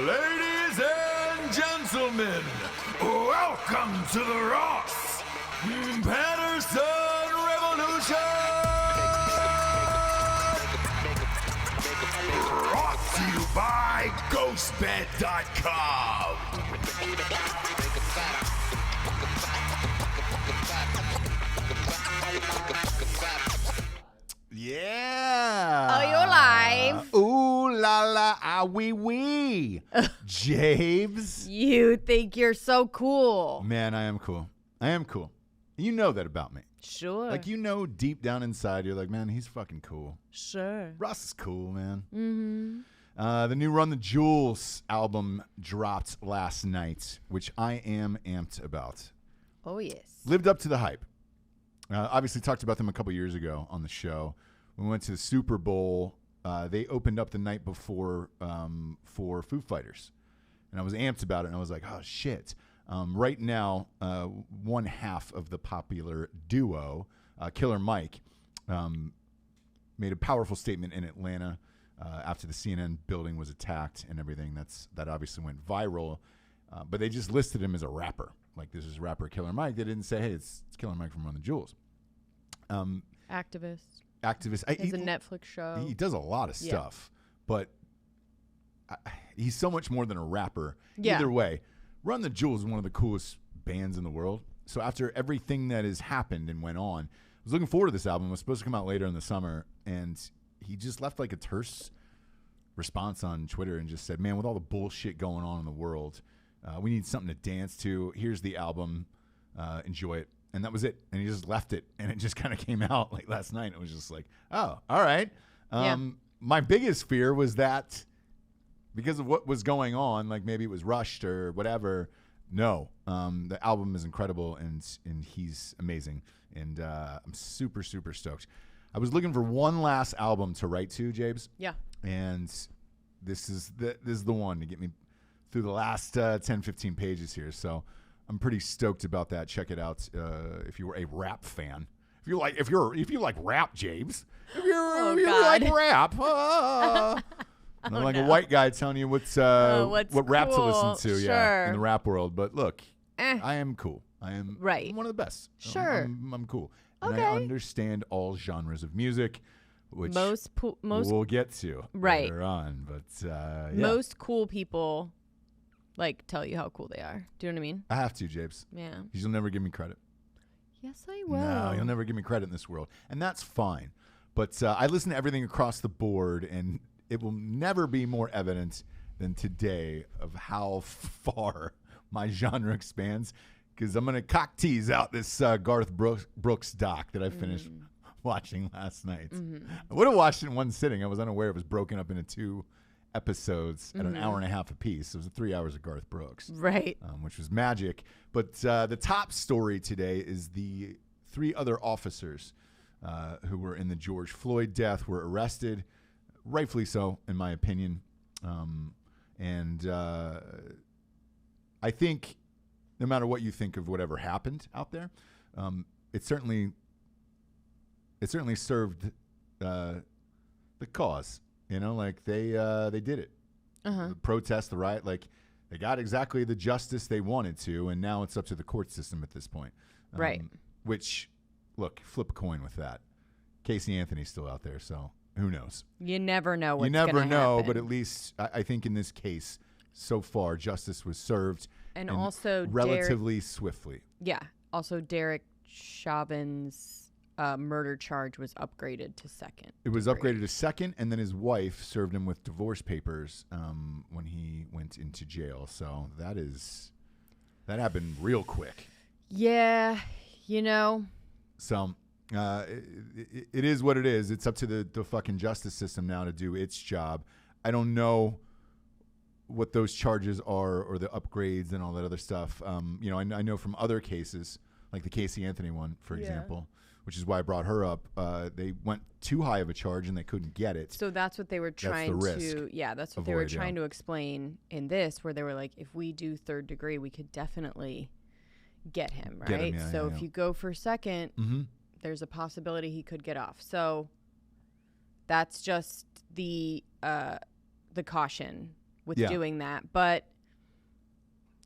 Ladies and gentlemen, welcome to the Ross Patterson Revolution! Brought to you by GhostBed.com. Yeah. Oh, you're live. Ooh la la ah wee wee. James. You think you're so cool. Man, I am cool. I am cool. You know that about me. Sure. Like, you know deep down inside, you're like, man, he's fucking cool. Sure. Ross is cool, man. Mm-hmm. The new Run the Jewels album dropped last night, which I am amped about. Oh, yes. Lived up to the hype. Obviously talked about them a couple years ago on the show. We went to the Super Bowl. They opened up the night before for Foo Fighters. And I was amped about it, and I was like, oh, shit. Right now, one half of the popular duo, Killer Mike, made a powerful statement in Atlanta after the CNN building was attacked and everything. That obviously went viral. But they just listed him as a rapper. Like, this is rapper Killer Mike. They didn't say, hey, it's Killer Mike from Run the Jewels. Activist. He's a Netflix show. He does a lot of stuff, but he's so much more than a rapper. Yeah. Either way, Run the Jewels is one of the coolest bands in the world. So after everything that has happened and went on, I was looking forward to this album. It was supposed to come out later in the summer, and he just left like a terse response on Twitter and just said, man, with all the bullshit going on in the world, we need something to dance to. Here's the album. Enjoy it. And that was it. And he just left it. And it just kind of came out like last night. It was just like, oh, all right. My biggest fear was that because of what was going on, like maybe it was rushed or whatever. No, the album is incredible and he's amazing. And I'm super, super stoked. I was looking for one last album to write to, Jabes. Yeah. And this is the one to get me through the last 10, 15 pages here. So I'm pretty stoked about that. Check it out if you were a rap fan. If you like rap, James. If you like rap. I'm like a white guy telling you what rap to listen to, in the rap world. But look, I am cool. I am one of the best. Sure. I'm cool. Okay. And I understand all genres of music, which most we'll get to later on. But most cool people tell you how cool they are. Do you know what I mean? I have to, Japes. Yeah. Because you'll never give me credit. Yes, I will. No, you'll never give me credit in this world. And that's fine. But I listen to everything across the board, and it will never be more evident than today of how far my genre expands. Because I'm going to cock tease out this Garth Brooks doc that I finished watching last night. Mm-hmm. I would have watched it in one sitting. I was unaware it was broken up into 2 episodes at an hour and a half apiece. It was 3 hours of Garth Brooks. Right. Which was magic. But the top story today is the 3 other officers who were in the George Floyd death were arrested, rightfully so, in my opinion. And I think no matter what you think of whatever happened out there, it certainly served the cause. You know, like they did it. The protest, the riot, like they got exactly the justice they wanted to, and now it's up to the court system at this point. Right. Which, look, flip a coin with that. Casey Anthony's still out there, so who knows? You never know what's going to happen. You never know, but at least I think in this case, so far, justice was served. And also relatively swiftly. Yeah. Also, Derek Chauvin's murder charge was upgraded to second. It was upgraded to second, and then his wife served him with divorce papers when he went into jail. So that happened real quick. Yeah, you know. So it is what it is. It's up to the fucking justice system now to do its job. I don't know what those charges are or the upgrades and all that other stuff. I know from other cases, like the Casey Anthony one, for example, which is why I brought her up. They went too high of a charge and they couldn't get it. So that's what they were trying to. Yeah, that's what they were trying to explain in this, where they were like, if we do third degree, we could definitely get him, right? If you go for second, there's a possibility he could get off. So that's just the the caution with doing that. But,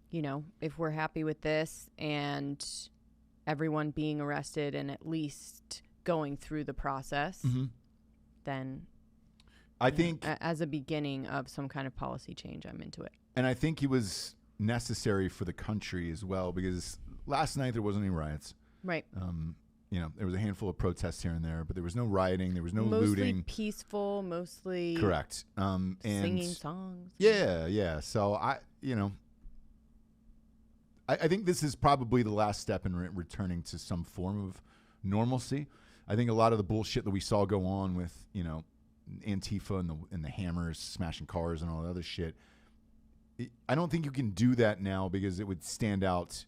you know, if we're happy with this and everyone being arrested and at least going through the process, then I think as a beginning of some kind of policy change, I'm into it. And I think it was necessary for the country as well, because last night there wasn't any riots. Right. You know, there was a handful of protests here and there, but there was no rioting. There was no mostly looting. Mostly peaceful, mostly correct. And singing songs. Yeah. So I think this is probably the last step in returning to some form of normalcy. I think a lot of the bullshit that we saw go on with, you know, Antifa and the hammers smashing cars and all that other shit, I don't think you can do that now because it would stand out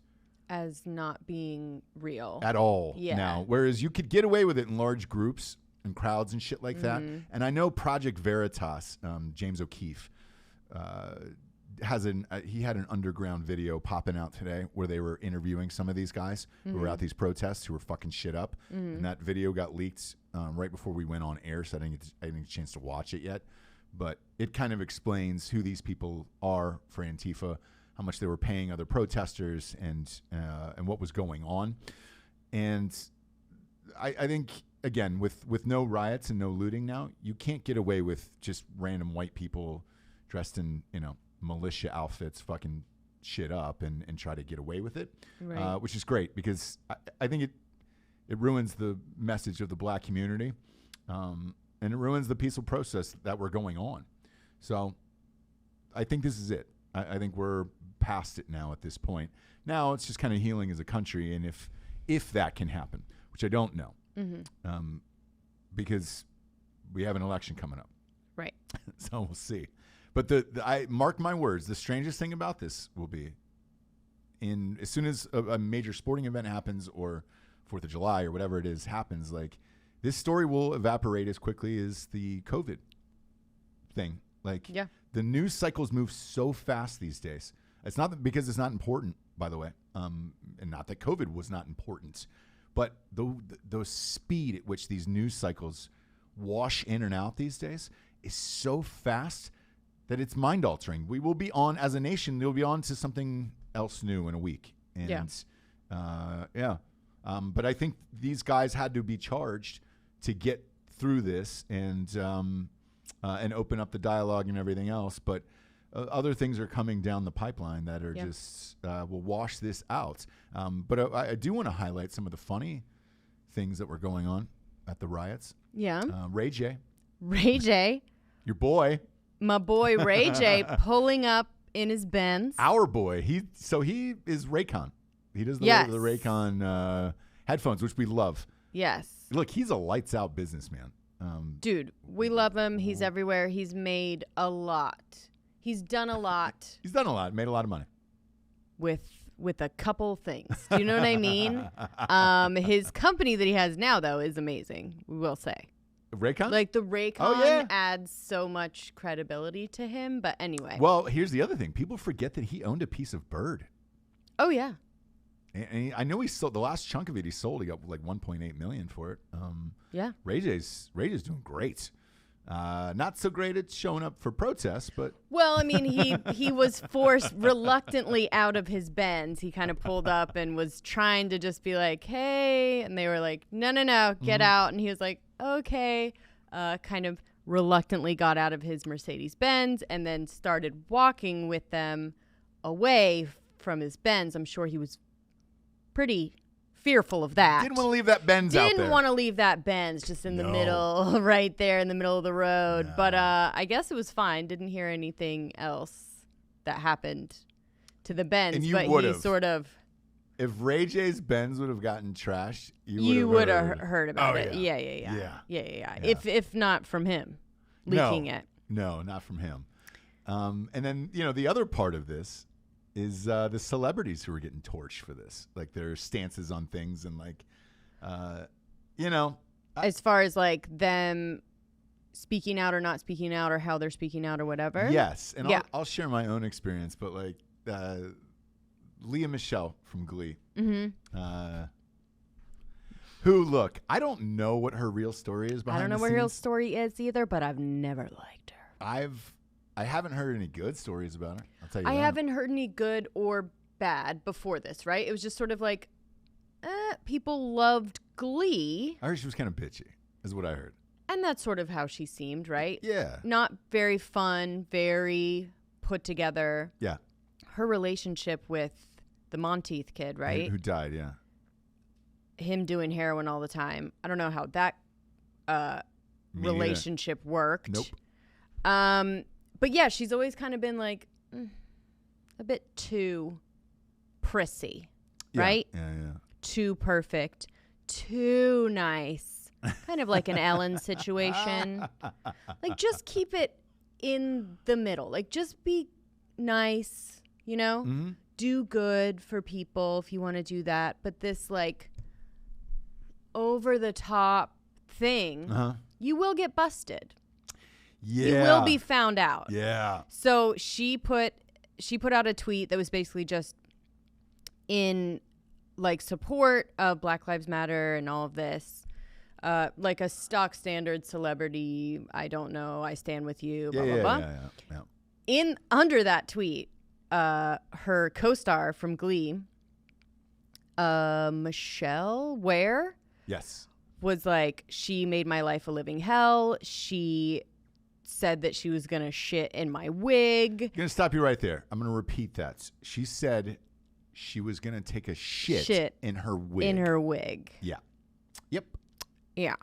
as not being real at all now. Whereas you could get away with it in large groups and crowds and shit like that. And I know Project Veritas, James O'Keefe, he had an underground video popping out today where they were interviewing some of these guys who were at these protests who were fucking shit up. And that video got leaked right before we went on air, so I didn't get a chance to watch it yet. But it kind of explains who these people are for Antifa, how much they were paying other protesters, and what was going on. And I think, again, with no riots and no looting now, you can't get away with just random white people dressed in, you know, militia outfits fucking shit up and try to get away with it, right. Which is great because I think it ruins the message of the black community, and it ruins the peaceful process that we're going on. So I think this is it. I think we're past it now at this point. Now it's just kind of healing as a country, and if that can happen, which I don't know, because we have an election coming up. Right. So we'll see. But I mark my words, the strangest thing about this will be as soon as a major sporting event happens or 4th of July or whatever it is happens, like this story will evaporate as quickly as the COVID thing. Like the news cycles move so fast these days. It's not because it's not important, by the way, and not that COVID was not important, but the speed at which these news cycles wash in and out these days is so fast that it's mind-altering. We will be on, as a nation, we'll be on to something else new in a week. And, but I think these guys had to be charged to get through this and open up the dialogue and everything else. But other things are coming down the pipeline that are just will wash this out. But I do want to highlight some of the funny things that were going on at the riots. Yeah. Ray J. Your boy. My boy Ray J pulling up in his Benz. Our boy. He is Raycon. He does the Raycon headphones, which we love. Yes. Look, he's a lights out businessman. Dude, we love him. He's everywhere. He's made a lot. He's done a lot. Made a lot of money. With a couple things. Do you know what I mean? His company that he has now, though, is amazing, we will say. Raycon? Like the Raycon adds so much credibility to him. But anyway. Well, here's the other thing. People forget that he owned a piece of Bird. Oh, yeah. And I know he sold the last chunk of it. He sold. He got like $1.8 million for it. Ray J's doing great. Not so great at showing up for protests, but well, I mean, he was forced reluctantly out of his Benz. He kind of pulled up and was trying to just be like, "Hey," and they were like, "No, get out." And he was like, "Okay," kind of reluctantly got out of his Mercedes Benz and then started walking with them away from his Benz. I'm sure he was pretty fearful of that. Didn't want to leave that Benz out there. Didn't want to leave that Benz just in the middle, right there in the middle of the road. No. But I guess it was fine. Didn't hear anything else that happened to the Benz. And you would have. If Ray J's Benz would have gotten trashed, you would have heard about it. Yeah. If not from him leaking it. No, not from him. And then, the other part of this is the celebrities who are getting torched for this, like their stances on things and like, as far as like them speaking out or not speaking out or how they're speaking out or whatever. Yes. And I'll share my own experience, but like Lea Michele from Glee, who, look, I don't know what her real story is behind the scenes. I don't know what her real story is either, but I've never liked her. I haven't heard any good stories about her. I'll tell you I that. haven't heard any good or bad before this, right? It was just sort of like, people loved Glee. I heard she was kind of bitchy, is what I heard. And that's sort of how she seemed, right? Yeah. Not very fun, very put together. Yeah. Her relationship with the Monteith kid, right? Who died, yeah. Him doing heroin all the time. I don't know how that relationship worked. Nope. But yeah, she's always kind of been like a bit too prissy, right? Yeah. Too perfect, too nice. Kind of like an Ellen situation. Like, just keep it in the middle. Like, just be nice, you know? Mm-hmm. Do good for people if you want to do that. But this, like, over-the-top thing, you will get busted. Yeah. You will be found out. Yeah. So she put out a tweet that was basically just in, like, support of Black Lives Matter and all of this. Like a stock standard celebrity, I don't know, I stand with you, blah, blah, blah. Yeah. Under that tweet, her co-star from Glee, Michelle Ware, yes, was like, she made my life a living hell. She said that she was going to shit in my wig. I'm going to stop you right there. I'm going to repeat that. She said she was going to take a shit in her wig. In her wig. Yeah. Yep. Yeah.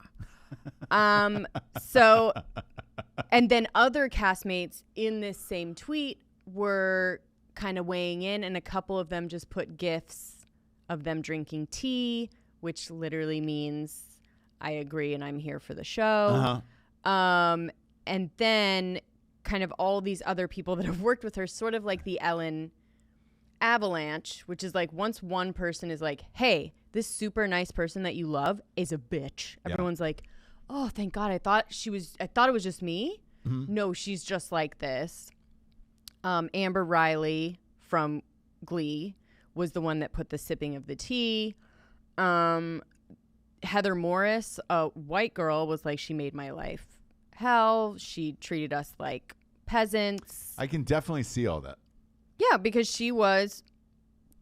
So, and then other castmates in this same tweet were kind of weighing in, and a couple of them just put GIFs of them drinking tea, which literally means I agree and I'm here for the show. And then kind of all these other people that have worked with her, sort of like the Ellen avalanche, which is like, once one person is like, hey, this super nice person that you love is a bitch. Everyone's like, oh, thank God. I thought it was just me. Mm-hmm. No, she's just like this. Amber Riley from Glee was the one that put the sipping of the tea. Heather Morris, a white girl, was like, she made my life hell. She treated us like peasants. I can definitely see all that. Yeah, because she was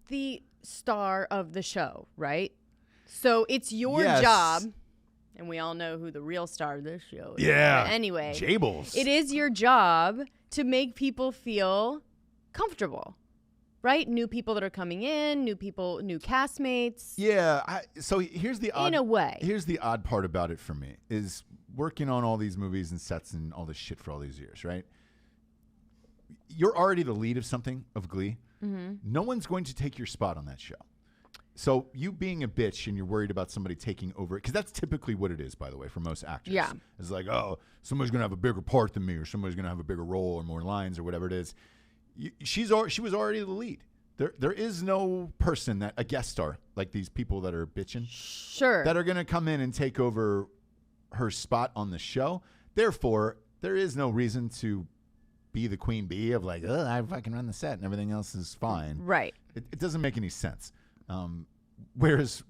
the star of the show, right? So it's your job, and we all know who the real star of this show is. Yeah. But anyway, Jables. It is your job to make people feel comfortable, right? New people that are coming in, new people, new castmates. Yeah. So here's the odd, in a way. Here's the odd part about it for me is working on all these movies and sets and all this shit for all these years, right? You're already the lead of something, of Glee. Mm-hmm. No one's going to take your spot on that show. So you being a bitch and you're worried about somebody taking over it, because that's typically what it is, by the way, for most actors. Yeah. It's like, oh, somebody's going to have a bigger part than me, or somebody's going to have a bigger role or more lines or whatever it is. She was already the lead. There is no person a guest star, like these people that are bitching, sure, that are going to come in and take over her spot on the show. Therefore, there is no reason to be the queen bee of like, oh, I fucking run the set and everything else is fine. Right. It doesn't make any sense. Whereas,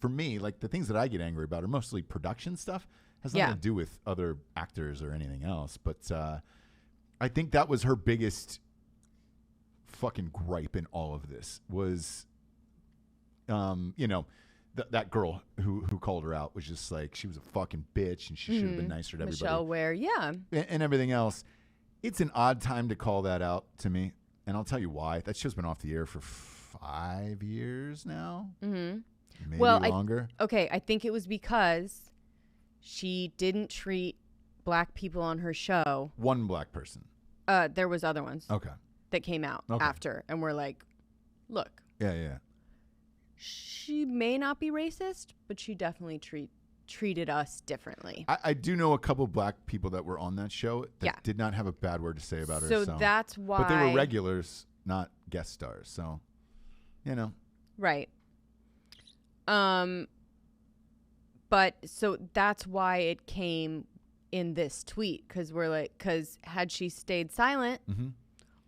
for me, like the things that I get angry about are mostly production stuff. Has nothing to do with other actors or anything else. But I think that was her biggest fucking gripe in all of this was, that girl who called her out was just like, she was a fucking bitch and she should have been nicer to everybody. Michelle Ware, yeah. And everything else. It's an odd time to call that out to me. And I'll tell you why. That show's been off the air for 5 years now. Mm-hmm. Maybe longer. I think it was because she didn't treat black people on her show. One black person. There was other ones. Okay. That came out after. And we're like, look. Yeah. She may not be racist, but she definitely treated us differently. I do know a couple black people that were on that show that did not have a bad word to say about her. So that's why. But they were regulars, not guest stars. So, Right. But so that's why it came in this tweet, because had she stayed silent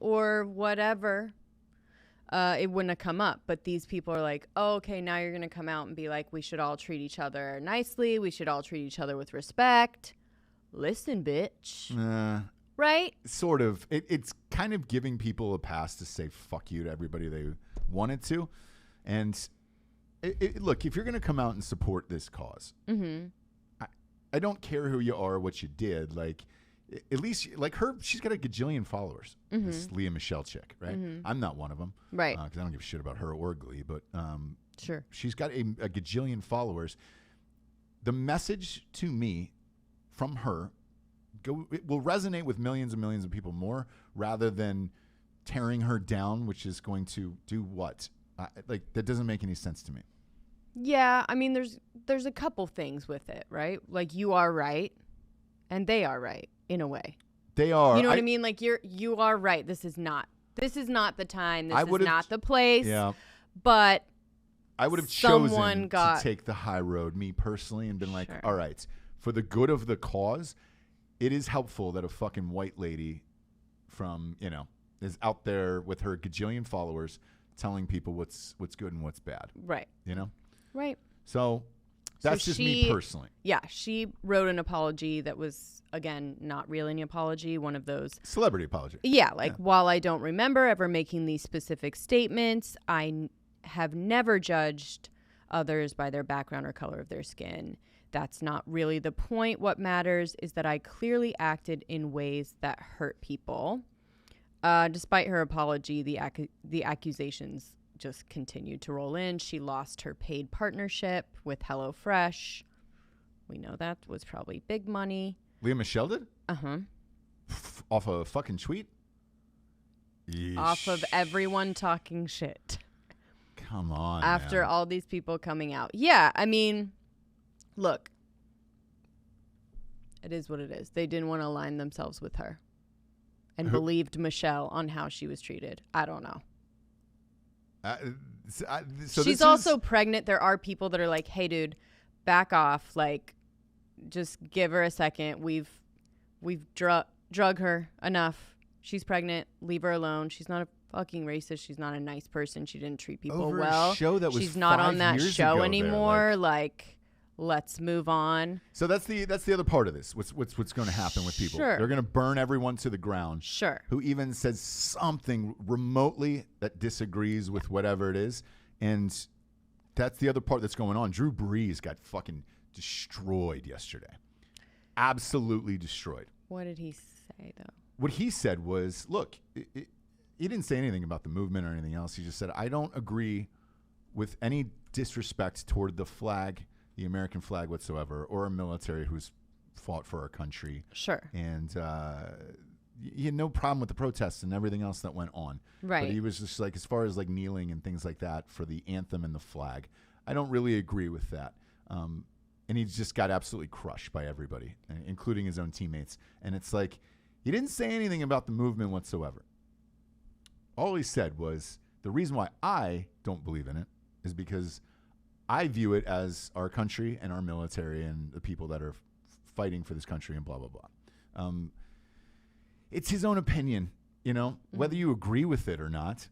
or whatever, it wouldn't have come up. But these people are like, oh, okay, now you're going to come out and be like, we should all treat each other nicely. We should all treat each other with respect. Listen, bitch. Right? Sort of. It's kind of giving people a pass to say fuck you to everybody they wanted to. And look, if you're going to come out and support this cause, I don't care who you are, what you did. Like, at least, like her, she's got a gajillion followers. This Lea Michele chick, right? I'm not one of them. Right. Because I don't give a shit about her or Glee. But sure, she's got a gajillion followers. The message to me from her it will resonate with millions and millions of people more rather than tearing her down, which is going to do what? Like, that doesn't make any sense to me. Yeah, I mean, there's a couple things with it, right? Like, you are right, and they are right in a way. They are. You know what I mean? Like, you are right. This is not the time. This is not the place. Yeah. But I would have chosen to take the high road, me personally, and been like, all right, for the good of the cause, it is helpful that a fucking white lady from, is out there with her gajillion followers telling people what's good and what's bad. Right. Right. So that's just me personally. Yeah. She wrote an apology that was, again, not really an apology. One of those. Celebrity apology. Yeah. Like, while I don't remember ever making these specific statements, I have never judged others by their background or color of their skin. That's not really the point. What matters is that I clearly acted in ways that hurt people. Despite her apology, the accusations just continued to roll in. She lost her paid partnership with HelloFresh. We know that was probably big money. Lea Michele did? Uh-huh. Off a fucking tweet? Yeesh. Off of everyone talking shit. Come on, after all these people coming out. Yeah, I mean, look, it is what it is. They didn't want to align themselves with her and believed Michelle on how she was treated. I don't know. So she's also pregnant. There are people that are like, hey, dude, back off. Like, just give her a second. We've drug her enough. She's pregnant. Leave her alone. She's not a fucking racist. She's not a nice person. She didn't treat people over well. A show that was she's not on that show anymore. There, like, let's move on. So that's the other part of this. What's going to happen with people? Sure. They're going to burn everyone to the ground. Sure. Who even says something remotely that disagrees with whatever it is, and that's the other part that's going on. Drew Brees got fucking destroyed yesterday. Absolutely destroyed. What did he say though? What he said was, look, he didn't say anything about the movement or anything else. He just said, I don't agree with any disrespect toward the flag, the American flag whatsoever, or a military who's fought for our country. Sure. And he had no problem with the protests and everything else that went on. Right. But he was just like, as far as like kneeling and things like that for the anthem and the flag, I don't really agree with that. And he just got absolutely crushed by everybody, including his own teammates. And it's like, he didn't say anything about the movement whatsoever. All he said was, the reason why I don't believe in it is because I view it as our country and our military and the people that are fighting for this country and blah, blah, blah. It's his own opinion, whether you agree with it or not.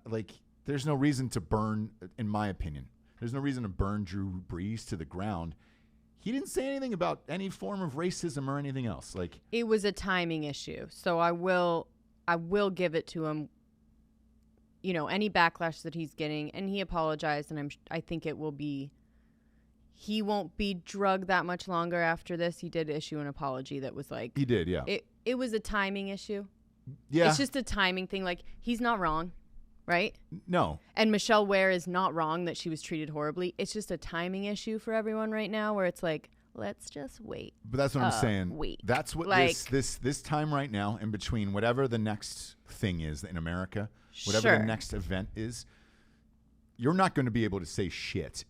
Like, there's no reason to burn, in my opinion, there's no reason to burn Drew Brees to the ground. He didn't say anything about any form of racism or anything else. Like, it was a timing issue. So I will give it to him. Any backlash that he's getting, and he apologized, and I think it will be. He won't be drugged that much longer after this. He did issue an apology that was like, he did, yeah. It was a timing issue. Yeah, it's just a timing thing. Like, he's not wrong, right? No. And Michelle Ware is not wrong that she was treated horribly. It's just a timing issue for everyone right now, where it's like, let's just wait. But that's what I'm saying. Wait. That's what this time right now, in between whatever the next thing is in America, whatever the next event is, you're not going to be able to say shit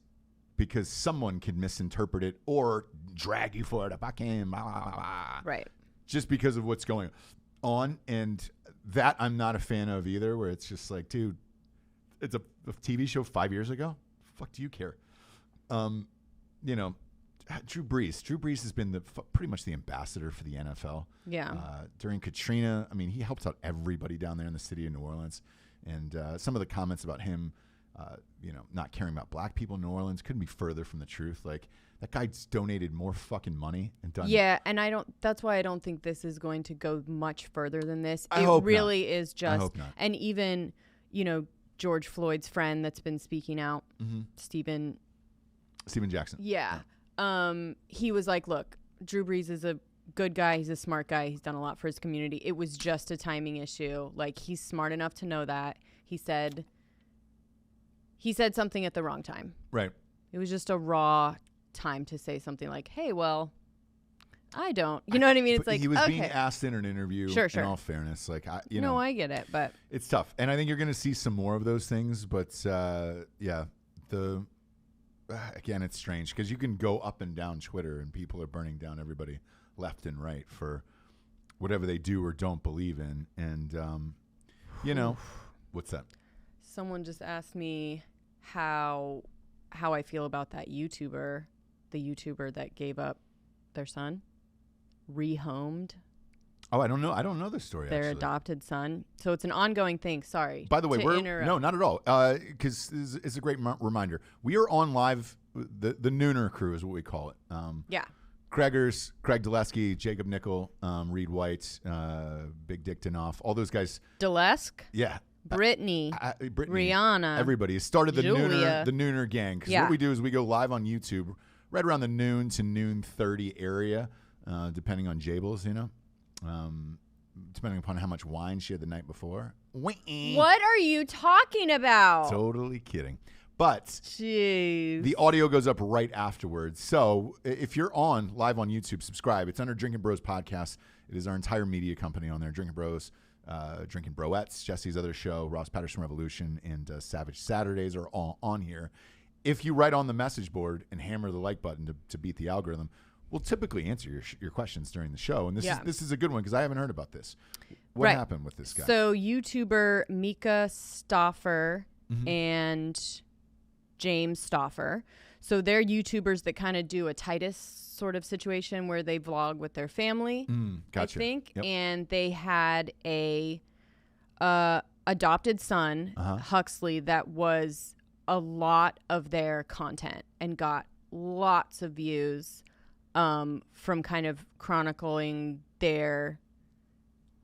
because someone can misinterpret it or drag you for it. Right. Just because of what's going on. And that I'm not a fan of either, where it's just like, dude, it's a TV show 5 years ago. Fuck do you care? Drew Brees has been pretty much the ambassador for the NFL. Yeah. During Katrina, I mean, he helped out everybody down there in the city of New Orleans. And some of the comments about him not caring about black people in New Orleans. Couldn't be further from the truth. Like, that guy's donated more fucking money and done. Yeah, and that's why I don't think this is going to go much further than this. I hope really not. Is just. I hope not. And even, George Floyd's friend that's been speaking out, Stephen Jackson. Yeah. He was like, look, Drew Brees is a good guy. He's a smart guy. He's done a lot for his community. It was just a timing issue. Like, he's smart enough to know that. He said something at the wrong time. Right. It was just a raw time to say something like, hey, well, I don't. You know what I mean? It's like, he was being asked in an interview. Sure. In all fairness, like, No, I get it, but it's tough. And I think you're going to see some more of those things. But again, it's strange because you can go up and down Twitter and people are burning down everybody left and right for whatever they do or don't believe in. And, what's that? Someone just asked me how I feel about that YouTuber, the YouTuber that gave up their son, rehomed. Oh, I don't know the story. Their adopted son. So it's an ongoing thing. Sorry. By the way, no, not at all. Because it's a great reminder. We are on live. The Nooner crew is what we call it. Yeah. Craig Dulesky, Jacob Nickel, Reed White, Big Dick Dinoff, all those guys. Dulesque? Yeah. Brittany, Rihanna, everybody has started the Julia. Nooner gang. Because what we do is we go live on YouTube right around the noon to noon 30 area, depending on Jables, depending upon how much wine she had the night before. What are you talking about? Totally kidding. But jeez, the audio goes up right afterwards. So if you're live on YouTube, subscribe. It's under Drinkin Bros podcast. It is our entire media company on there. Drinkin Bros, Drinkin Broettes, Jessie's other show, Ross Patterson Revolution, and Savage Saturdays are all on here. If you write on the message board and hammer the like button to beat the algorithm, we'll typically answer your questions during the show. And this is a good one because I haven't heard about this. What happened with this guy? So YouTuber Myka Stauffer and James Stauffer. So they're YouTubers that kind of do a Titus sort of situation where they vlog with their family, gotcha. I think. Yep. And they had a adopted son, Huxley, that was a lot of their content and got lots of views from kind of chronicling their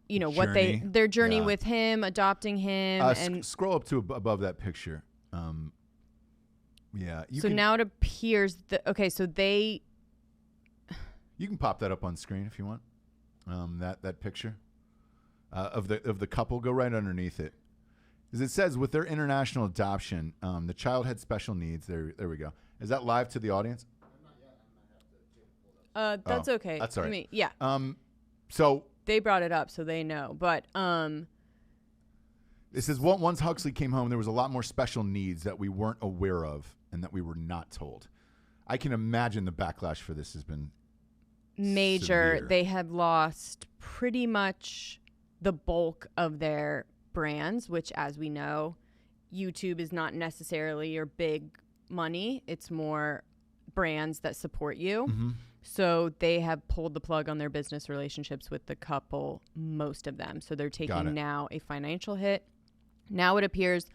journey. Their journey with him, adopting him. And scroll up to above that picture. Now it appears that so they. You can pop that up on screen if you want. That picture of the couple. Go right underneath it. As it says, with their international adoption, the child had special needs. There we go. Is that live to the audience? That's okay. That's all right. I mean, yeah. So they brought it up, so they know. But it says, once Huxley came home, there was a lot more special needs that we weren't aware of and that we were not told. I can imagine the backlash for this has been major. Severe. They have lost pretty much the bulk of their brands, which, as we know, YouTube is not necessarily your big money. It's more brands that support you. Mm-hmm. So they have pulled the plug on their business relationships with the couple, most of them. So they're taking now a financial hit. Now it appears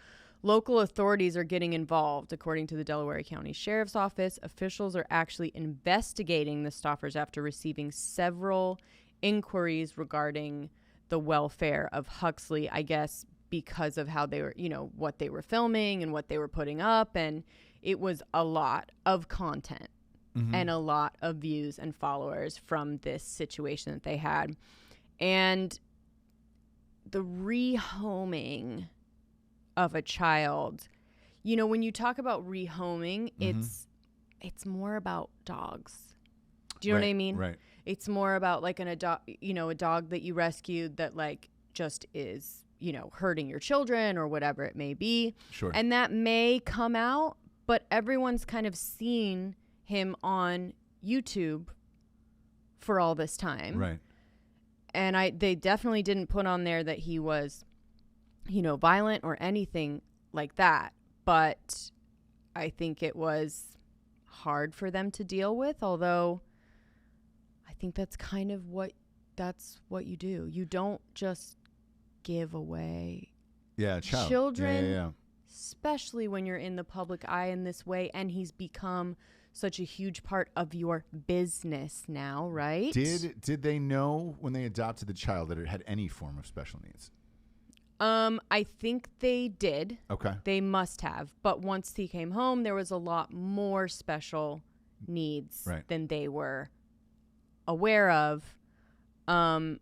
local authorities are getting involved. According to the Delaware County Sheriff's Office, officials are actually investigating the Stauffers after receiving several inquiries regarding the welfare of Huxley, I guess because of how they were, what they were filming and what they were putting up. And it was a lot of content and a lot of views and followers from this situation that they had. And the rehoming of a child, when you talk about rehoming, it's more about dogs. Do you know what I mean? Right. It's more about like a dog that you rescued that like just is, hurting your children or whatever it may be. Sure. And that may come out, but everyone's kind of seen him on YouTube for all this time. Right. And they definitely didn't put on there that he was, violent or anything like that. But I think it was hard for them to deal with, although I think that's kind of what you do. You don't just give away children. Yeah. especially when you're in the public eye in this way, and he's become such a huge part of your business now, right? Did they know when they adopted the child that it had any form of special needs? I think they did. Okay. They must have. But once he came home, there was a lot more special needs than they were aware of. But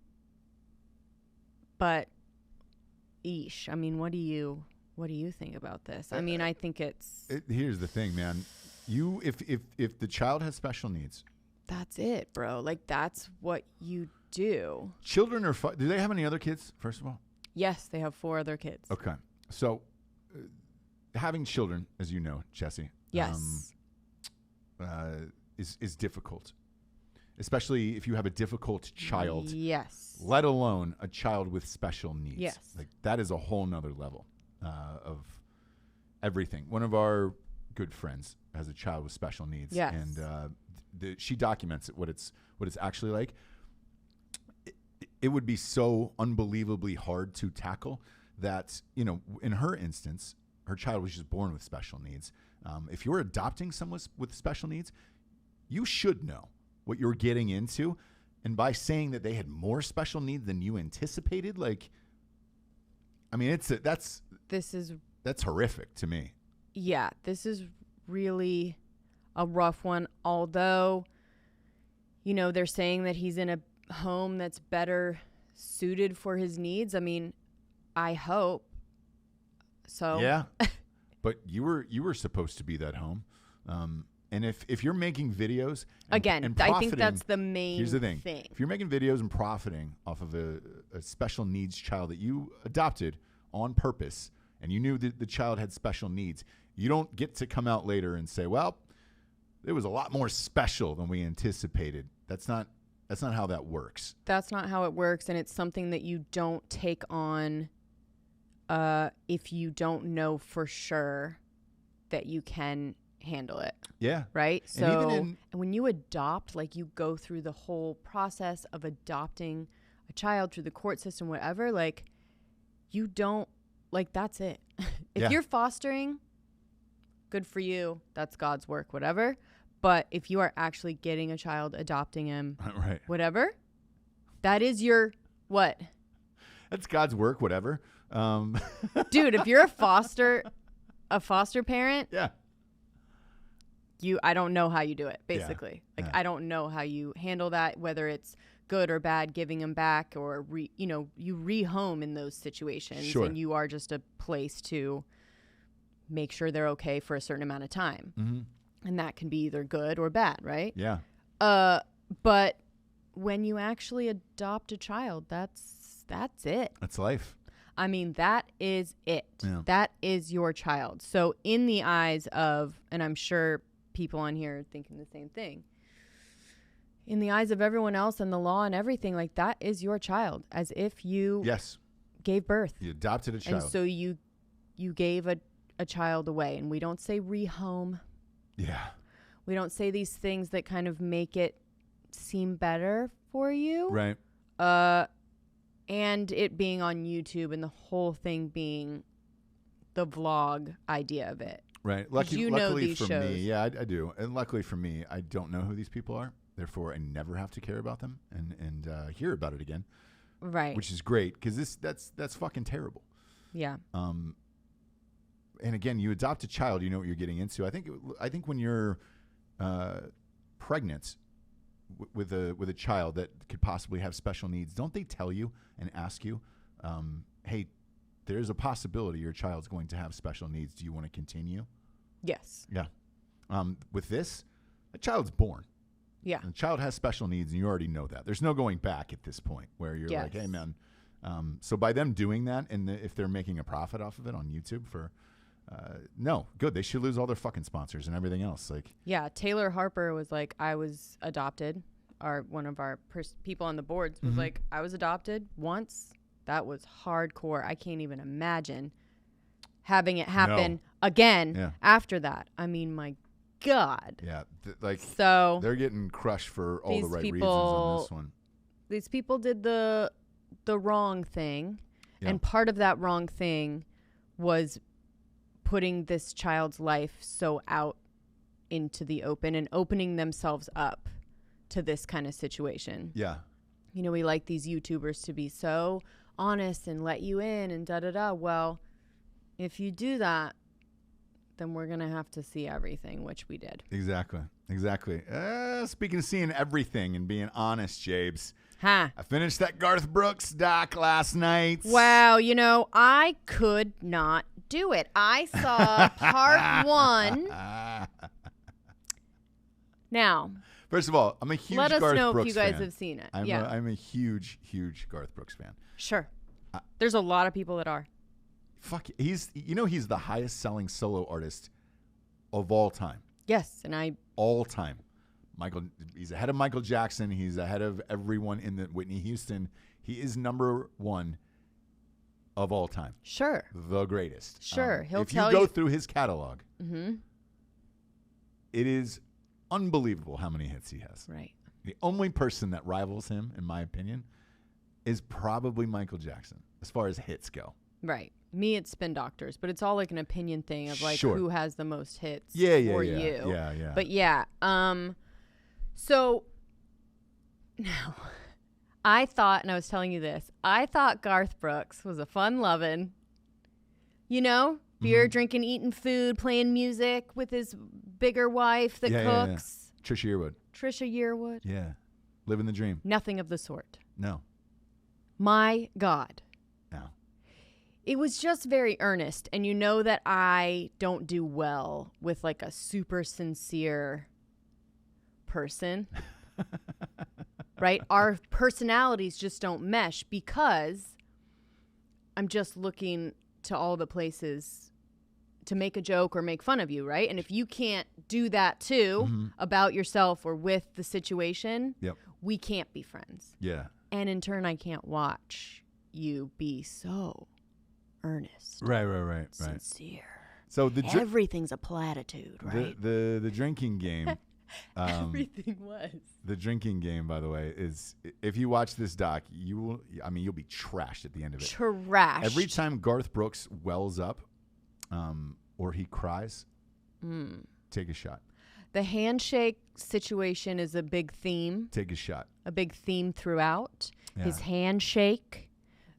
eesh, I mean, what do you think about this? I mean, I think here's the thing, man. If the child has special needs, that's it, bro. Like, that's what you do. Children are do they have any other kids, first of all? Yes, they have 4 other kids. Okay. So having children, as you know, Jessie, yes, is difficult, especially if you have a difficult child. Yes. Let alone a child with special needs. Yes. Like, that is a whole nother level of everything. One of our good friends has a child with special needs. Yes. And she documents it, what it's actually like. It would be so unbelievably hard to tackle that, in her instance, her child was just born with special needs. If you're adopting someone with special needs, you should know what you're getting into. And by saying that they had more special needs than you anticipated, like, I mean, that's horrific to me. Yeah, this is really a rough one. Although, they're saying that he's in a home that's better suited for his needs. I mean, I hope so. Yeah. But you were supposed to be that home. And if you're making videos and I think that's the main here's the thing. If you're making videos and profiting off of a special needs child that you adopted on purpose, and you knew that the child had special needs, you don't get to come out later and say, well, it was a lot more special than we anticipated. That's not how that works. That's not how it works, and it's something that you don't take on if you don't know for sure that you can handle it. Yeah. Right? So and when you adopt, like, you go through the whole process of adopting a child through the court system, whatever, like, you don't, like, that's it. If you're fostering, good for you. That's God's work, whatever. But if you are actually getting a child, adopting him, whatever, that is your what? That's God's work, whatever. Dude, if you're a foster parent, I don't know how you do it, basically. I don't know how you handle that, whether it's good or bad, giving them back, or you rehome in those situations, and you are just a place to make sure they're okay for a certain amount of time. Mm-hmm. And that can be either good or bad, right? Yeah. But when you actually adopt a child, that's it. That's life. I mean, that is it. Yeah. That is your child. So in the eyes of, and I'm sure people on here are thinking the same thing, in the eyes of everyone else and the law and everything, like, that is your child, as if you gave birth. You adopted a child. And so you gave a child away. And we don't say rehome. Yeah. We don't say these things that kind of make it seem better for you. Right. And it being on YouTube and the whole thing being the vlog idea of it. Right. Luckily for me, yeah, I do. And luckily for me, I don't know who these people are. Therefore, I never have to care about them and hear about it again. Right. Which is great, because that's fucking terrible. Yeah. And again, you adopt a child, you know what you're getting into. I think when you're pregnant with a child that could possibly have special needs, don't they tell you and ask you, hey, there's a possibility your child's going to have special needs. Do you want to continue? Yes. Yeah. With this, a child's born. Yeah. And the child has special needs, and you already know that. There's no going back at this point where you're like, hey, man. So by them doing that, and if they're making a profit off of it on YouTube for... no, good. They should lose all their fucking sponsors and everything else. Like, yeah, Taylor Harper was like, I was adopted. One of our people on the boards was like, I was adopted once. That was hardcore. I can't even imagine having it happen again after that. I mean, my God. Yeah, so they're getting crushed for all the right reasons on this one. These people did the wrong thing, and part of that wrong thing was putting this child's life so out into the open and opening themselves up to this kind of situation. Yeah. You know, we like these YouTubers to be so honest and let you in and da-da-da. Well, if you do that, then we're going to have to see everything, which we did. Exactly. Speaking of seeing everything and being honest, Jabes, I finished that Garth Brooks doc last night. Wow, you know, I could not do it. I saw part 1. Now, first of all, I'm a huge Garth Brooks fan. Let us know if you guys have seen it. I'm a huge Garth Brooks fan. Sure. There's a lot of people that are. Fuck, he's the highest selling solo artist of all time. Yes, and all time. He's ahead of Michael Jackson. He's ahead of everyone in the Whitney Houston. He is number 1 of all time. Sure. The greatest. Sure. If you go through his catalog, it is unbelievable how many hits he has. Right. The only person that rivals him, in my opinion, is probably Michael Jackson as far as hits go. Right. Me, it's Spin Doctors, but it's all like an opinion thing of like sure. who has the most hits for you. Yeah. But yeah, so now I thought, and I was telling you this, I thought Garth Brooks was a fun-loving, beer drinking, eating food, playing music with his bigger wife that cooks. Yeah. Trisha Yearwood. Yeah. Living the dream. Nothing of the sort. No. My God. No. It was just very earnest. And you know that I don't do well with like a super sincere person. Right? Our personalities just don't mesh because I'm just looking to all the places to make a joke or make fun of you, right? And if you can't do that too about yourself or with the situation, we can't be friends. Yeah. And in turn, I can't watch you be so earnest. Right. Sincere. So everything's a platitude, right? The drinking game. Everything was. The drinking game, by the way, is if you watch this doc, you'll be trashed at the end of it. Trashed. Every time Garth Brooks wells up, or he cries, take a shot. The handshake situation is a big theme. Take a shot. A big theme throughout. Yeah. His handshake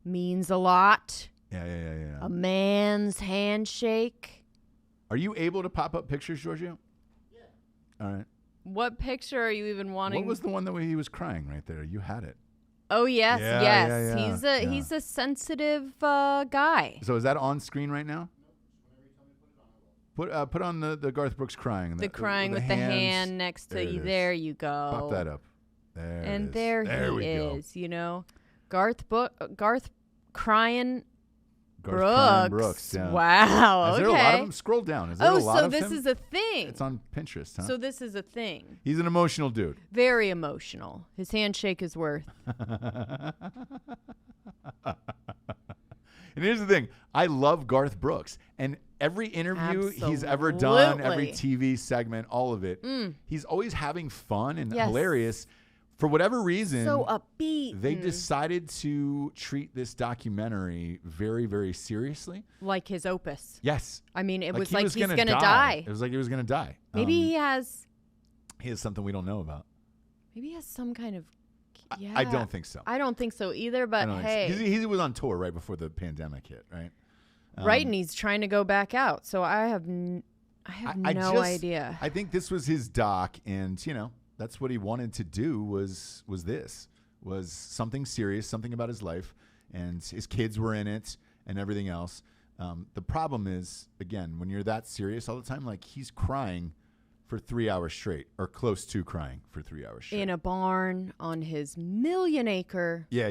means a lot. Yeah. A man's handshake. Are you able to pop up pictures, Giorgio? Yeah. All right. What picture are you even wanting? What was the one that he was crying right there? You had it. Oh, yes, yes. Yeah. He's a sensitive guy. So is that on screen right now? Put on the Garth Brooks crying. The crying with the hand next to you. There you go. Pop that up. There and it is. There he is, Garth crying Brooks. Yeah. Wow. Is there a lot of them? Scroll down. Is there a lot of him? So this is a thing. It's on Pinterest, huh? So this is a thing. He's an emotional dude. Very emotional. His handshake is worth. And here's the thing. I love Garth Brooks. And every interview he's ever done, every TV segment, all of it, he's always having fun and hilarious. For whatever reason, so upbeat. They decided to treat this documentary very, very seriously. Like his opus. Yes. I mean, it was like he's going to die. It was like he was going to die. Maybe he has something we don't know about. Maybe he has some kind of... Yeah. I don't think so. I don't think so either, but hey. He was on tour right before the pandemic hit, right? Right, and he's trying to go back out. So I have no idea. I think this was his doc, and, that's what he wanted to do was something serious, something about his life, and his kids were in it and everything else. The problem is, again, when you're that serious all the time, like he's crying for 3 hours straight, or close to crying for 3 hours straight. In a barn on his 1 million acre. Yeah.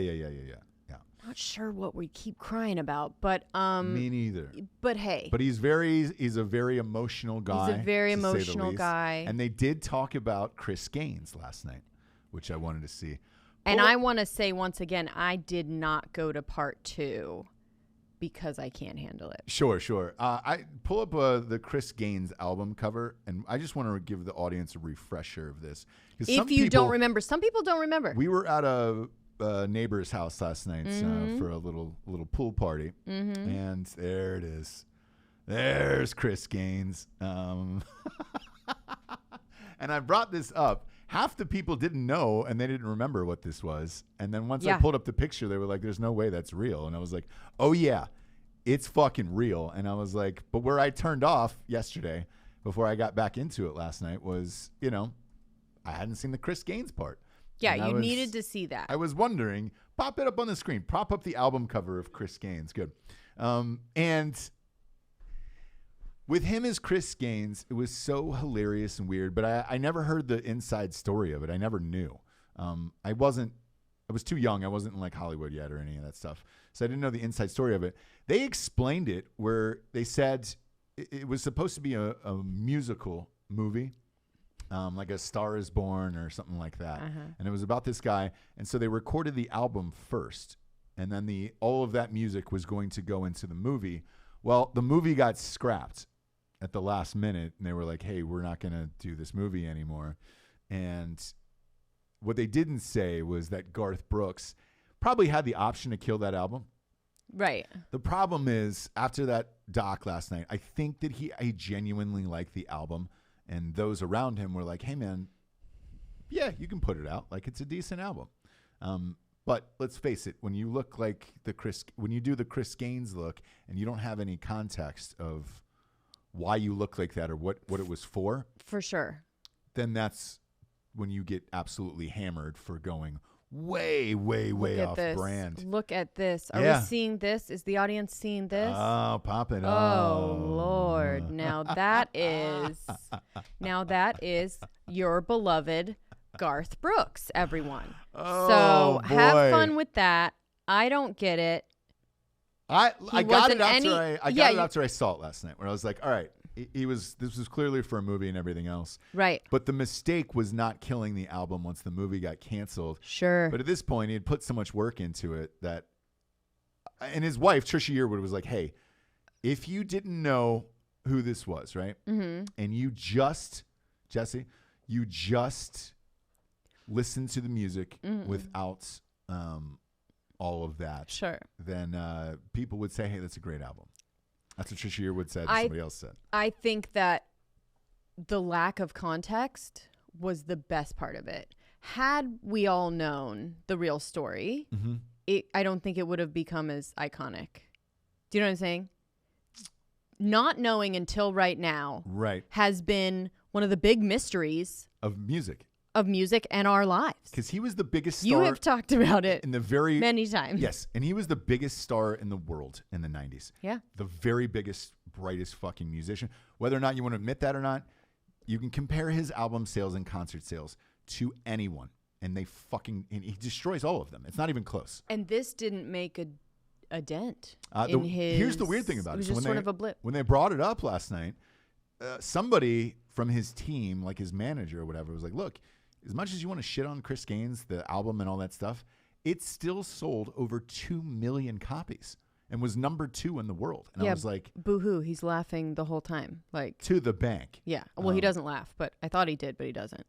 Not sure what we keep crying about, but me neither. But hey. But he's a very emotional guy. He's a very emotional guy. And they did talk about Chris Gaines last night, which I wanted to see. And I want to say once again, I did not go to part 2 because I can't handle it. Sure. I pull up the Chris Gaines album cover, and I just want to give the audience a refresher of this. If you don't remember, some people don't remember. We were at a neighbor's house last night for a little pool party, and there it is. There's Chris Gaines. And I brought this up. Half the people didn't know, and they didn't remember what this was. And then once I pulled up the picture, they were like, there's no way that's real. And I was like, oh, yeah, it's fucking real. And I was like, but where I turned off yesterday before I got back into it last night was, I hadn't seen the Chris Gaines part. Yeah, you needed to see that. I was wondering, pop it up on the screen. Prop up the album cover of Chris Gaines. Good. And with him as Chris Gaines, it was so hilarious and weird, but I never heard the inside story of it. I never knew. I was too young. I wasn't in like Hollywood yet or any of that stuff. So I didn't know the inside story of it. They explained it where they said it was supposed to be a musical movie, like A Star is Born or something like that. And it was about this guy. And so they recorded the album first. And then all of that music was going to go into the movie. Well, the movie got scrapped at the last minute, and they were like, hey, we're not going to do this movie anymore. And what they didn't say was that Garth Brooks probably had the option to kill that album. Right. The problem is, after that doc last night, I think that he genuinely liked the album, and those around him were like, hey, man, yeah, you can put it out. Like, it's a decent album. But let's face it, when you look like when you do the Chris Gaines look and you don't have any context of why you look like that or what it was for sure, then that's when you get absolutely hammered for going way off brand. Look at this. Are we seeing this? Is the audience seeing this? Oh, pop it. Oh, Lord. Now that is your beloved Garth Brooks, everyone. Oh, so have fun with that. I don't get it. I got it after I saw it last night, where I was like, all right, this was clearly for a movie and everything else. Right. But the mistake was not killing the album once the movie got canceled. Sure. But at this point, he had put so much work into it that, and his wife, Trisha Yearwood, was like, hey, if you didn't know who this was, right? Mm-hmm. And Jessie, you just listen to the music without all of that, sure, then people would say, hey, that's a great album. That's what Trisha Yearwood said. Somebody else said. I think that the lack of context was the best part of it. Had we all known the real story, I don't think it would have become as iconic. Do you know what I'm saying? Not knowing until right now has been one of the big mysteries of music and our lives. Because he was the biggest star. You have talked about it many times. Yes, and he was the biggest star in the world in the 90s. Yeah. The very biggest, brightest fucking musician. Whether or not you want to admit that or not, you can compare his album sales and concert sales to anyone, and and he destroys all of them. It's not even close. And this didn't make a dent Here's the weird thing about it. It was just sort of a blip. When they brought it up last night, somebody from his team, like his manager or whatever, was like, look, as much as you want to shit on Chris Gaines, the album and all that stuff, it still sold over 2 million copies and was number 2 in the world. And I was like, boo-hoo, he's laughing the whole time. Like to the bank. Yeah. Well, he doesn't laugh, but I thought he did, but he doesn't.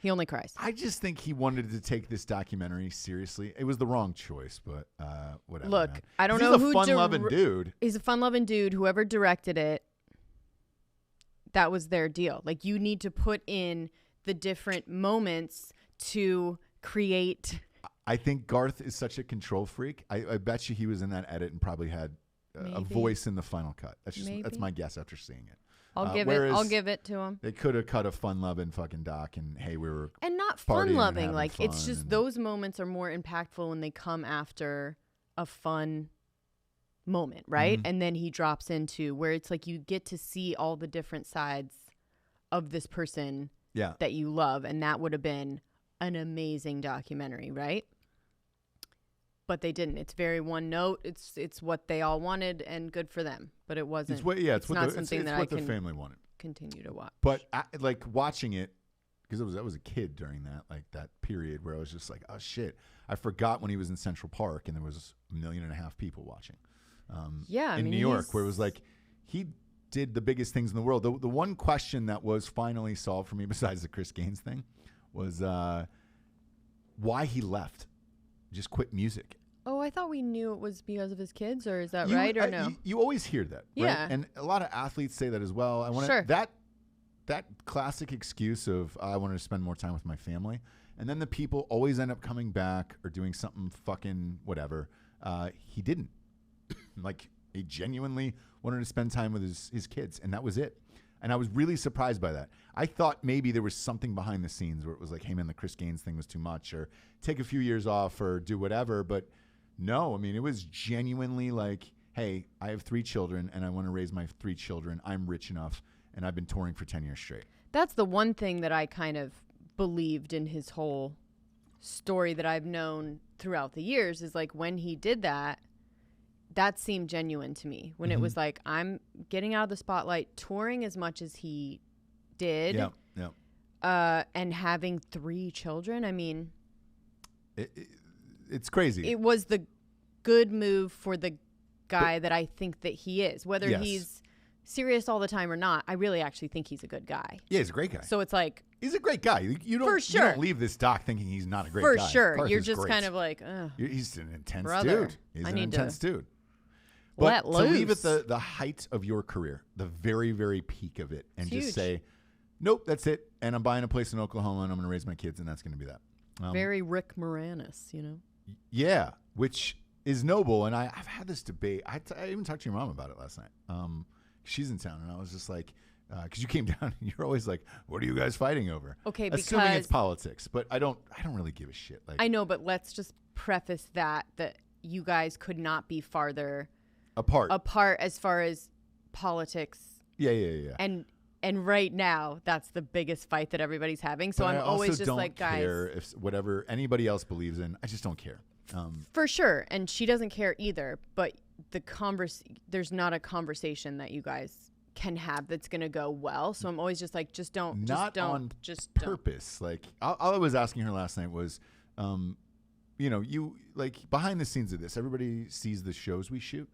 He only cries. I just think he wanted to take this documentary seriously. It was the wrong choice, but whatever. Look, man. I don't know who... He's a fun-loving dude. He's a fun-loving dude. Whoever directed it, that was their deal. Like, you need to put in the different moments to create. I think Garth is such a control freak. I bet you he was in that edit and probably had a voice in the final cut. That's my guess after seeing it. I'll give it to him. They could have cut a fun-loving fucking doc and hey, we were and not fun-loving. Like it's just those moments are more impactful when they come after a fun moment, right? And then he drops into where it's like you get to see all the different sides of this person that you love, and that would have been an amazing documentary, right? But they didn't. It's very one note. It's what they all wanted, and good for them. But it wasn't. It's not something that I can family wanted. Continue to watch. But like watching it, because I was a kid during that period where I was just like, oh shit, I forgot when he was in Central Park and there was 1.5 million people watching. In New York, where it was like he did the biggest things in the world. The one question that was finally solved for me, besides the Chris Gaines thing, was why he left. Just quit music. Oh, I thought we knew it was because of his kids, or is that right or no? You always hear that, right? Yeah. And a lot of athletes say that as well. I want Sure. that classic excuse of I wanted to spend more time with my family, and then the people always end up coming back or doing something fucking whatever. He didn't. Like, he genuinely wanted to spend time with his kids, and that was it. And I was really surprised by that. I thought maybe there was something behind the scenes where it was like, hey man, the Chris Gaines thing was too much, or take a few years off, or do whatever. But no, I mean, it was genuinely like, hey, I have 3 children and I want to raise my 3 children. I'm rich enough, and I've been touring for 10 years straight. That's the one thing that I kind of believed in his whole story that I've known throughout the years is like when he did that seemed genuine to me. When it was like, I'm getting out of the spotlight, touring as much as he did, and having 3 children. I mean, it's crazy. It was the good move for the guy that I think that he is. Whether he's serious all the time or not, I really actually think he's a good guy. Yeah, he's a great guy. So it's like, he's a great guy. You don't leave this doc thinking he's not a great guy. For sure. Garth You're just kind of like, he's an intense brother, dude. He's an intense dude. But to leave at the height of your career, the very, very peak of it, and just say, nope, that's it. And I'm buying a place in Oklahoma, and I'm going to raise my kids, and that's going to be that. Very Rick Moranis, you know? Yeah, which is noble. And I've had this debate. I even talked to your mom about it last night. She's in town, and I was just like, because you came down, and you're always like, what are you guys fighting over? Okay, assuming it's politics, but I don't really give a shit. Like, I know, but let's just preface that you guys could not be farther apart as far as politics. Yeah. And right now, that's the biggest fight that everybody's having. So I'm always just like, guys, care if whatever anybody else believes in. I just don't care. For sure, and she doesn't care either. But there's not a conversation that you guys can have that's gonna go well. So I'm always just like, just don't. On purpose. Like all I was asking her last night was, you like behind the scenes of this. Everybody sees the shows we shoot.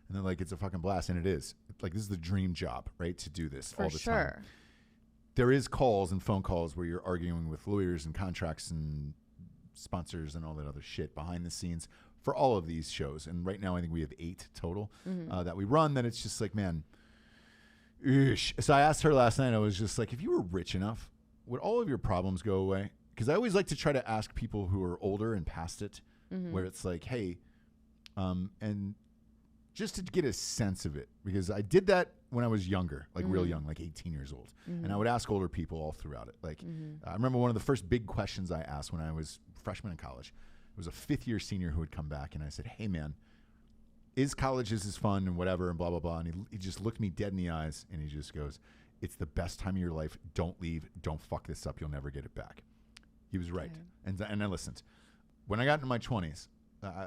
And they're like, it's a fucking blast. And it is. Like, this is the dream job, right? To do this all the time. There is calls and phone calls where you're arguing with lawyers and contracts and sponsors and all that other shit behind the scenes for all of these shows. And right now, I think we have 8 total that we run. That it's just like, man. So I asked her last night, I was just like, if you were rich enough, would all of your problems go away? Because I always like to try to ask people who are older and past it, where it's like, hey, and just to get a sense of it, because I did that when I was younger, like real young, like 18 years old. And I would ask older people all throughout it. Like, I remember one of the first big questions I asked when I was a freshman in college. It was a 5th-year senior who had come back, and I said, hey, man, is college as fun and whatever and blah, blah, blah. And he just looked me dead in the eyes, and he just goes, it's the best time of your life. Don't leave. Don't fuck this up. You'll never get it back. He was right. And I listened. When I got into my 20s,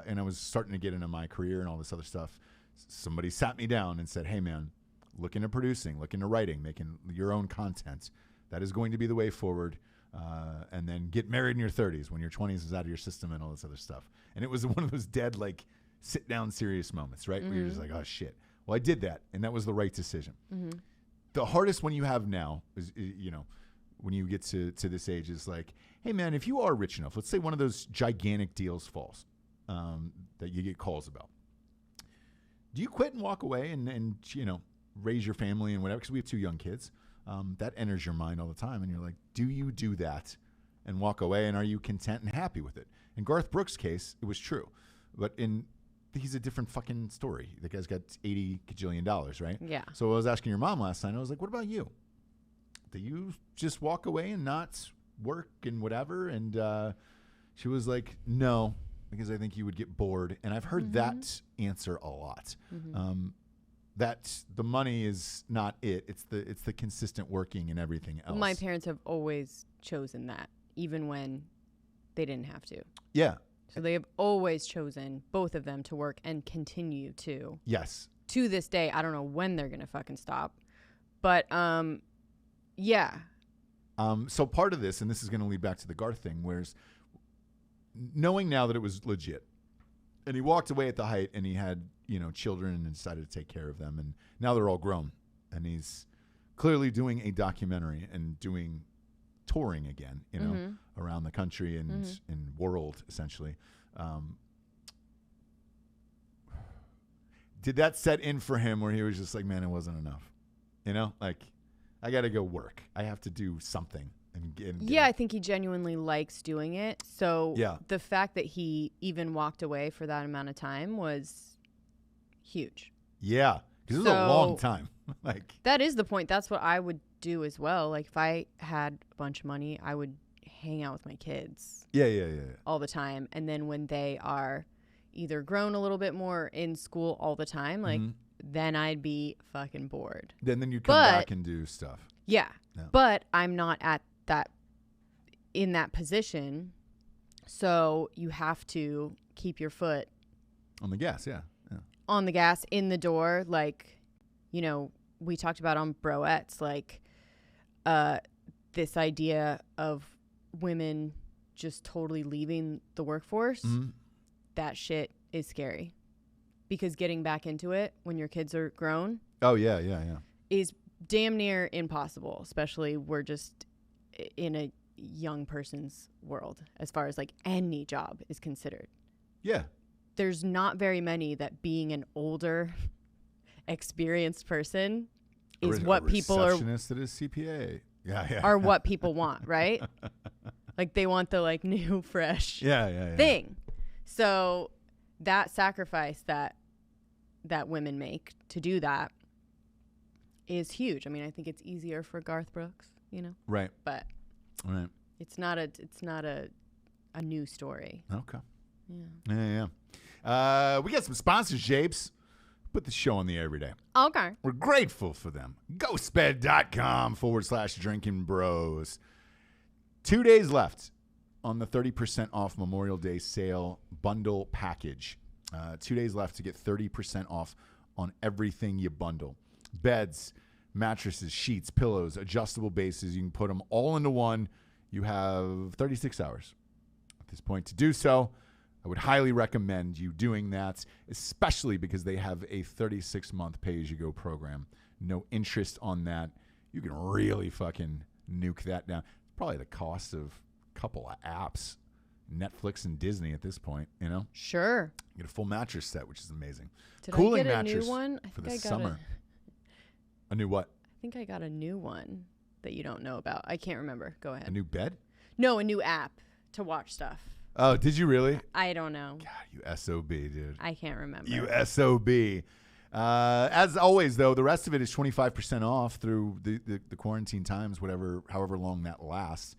and I was starting to get into my career and all this other stuff, somebody sat me down and said, hey, man, look into producing, look into writing, making your own content. That is going to be the way forward. And then get married in your 30s when your 20s is out of your system and all this other stuff. And it was one of those dead, like, sit-down serious moments, right? Where you're just like, oh, shit. Well, I did that, and that was the right decision. The hardest one you have now is, when you get to this age is like, hey, man, if you are rich enough, let's say one of those gigantic deals falls that you get calls about. Do you quit and walk away and raise your family and whatever? Because we have 2 young kids. That enters your mind all the time. And you're like, do you do that and walk away? And are you content and happy with it? In Garth Brooks' case, it was true. But he's a different fucking story. The guy's got $80 gajillion, right? Yeah. So I was asking your mom last night. I was like, what about you? Do you just walk away and not work and whatever? And she was like, no. Because I think you would get bored. And I've heard that answer a lot. That the money is not it. It's the consistent working and everything else. My parents have always chosen that, even when they didn't have to. Yeah. So they have always chosen, both of them, to work and continue to. Yes. To this day, I don't know when they're going to fucking stop. But, yeah. So part of this, and this is going to lead back to the Garth thing, whereas knowing now that it was legit, and he walked away at the height, and he had children and decided to take care of them, and now they're all grown, and he's clearly doing a documentary and doing touring again, around the country and world essentially. did that set in for him where he was just like, man, it wasn't enough? You know, like, I got to go work. I have to do something. I think he genuinely likes doing it. So the fact that he even walked away for that amount of time was huge. Yeah, because it was a long time. Like, that is the point. That's what I would do as well. Like, if I had a bunch of money, I would hang out with my kids. Yeah. All the time. And then when they are either grown a little bit more in school all the time, like, then I'd be fucking bored. Then you come back and do stuff. Yeah. But I'm not in that position. So you have to keep your foot on the gas. Yeah. On the gas, in the door. Like, you know, we talked about on Broettes, like, this idea of women just totally leaving the workforce. That shit is scary, because getting back into it when your kids are grown. Oh yeah. Is damn near impossible, especially we're just in a young person's world as far as like any job is considered. Yeah. There's not very many that being an older, experienced person is what people are. Receptionist that is CPA. Yeah. Are what people want, right? Like, they want the like new, fresh thing. So that sacrifice that women make to do that is huge. I mean, I think it's easier for Garth Brooks, you know? Right. But it's not a new story. Okay. Yeah. We got some sponsors, Japes. Put the show on the air every day. Okay. We're grateful for them. GhostBed.com/Drinkin Bros. 2 days left on the 30% off Memorial Day sale bundle package. 2 days left to get 30% off on everything you bundle. Beds, mattresses, sheets, pillows, adjustable bases. You can put them all into one. You have 36 hours at this point to do so. I would highly recommend you doing that, especially because they have a 36-month pay-as-you-go program. No interest on that. You can really fucking nuke that down. Probably the cost of a couple of apps, Netflix and Disney at this point, you know? Sure. You get a full mattress set, which is amazing. Did Cooling I get mattress a new one? for the summer. A new what? I think I got a new one that you don't know about. I can't remember. Go ahead. A new bed? No, a new app to watch stuff. Oh, did you really? I don't know. God, you SOB, dude. I can't remember. You SOB. As always, though, the rest of it is 25% off through the quarantine times, however long that lasts.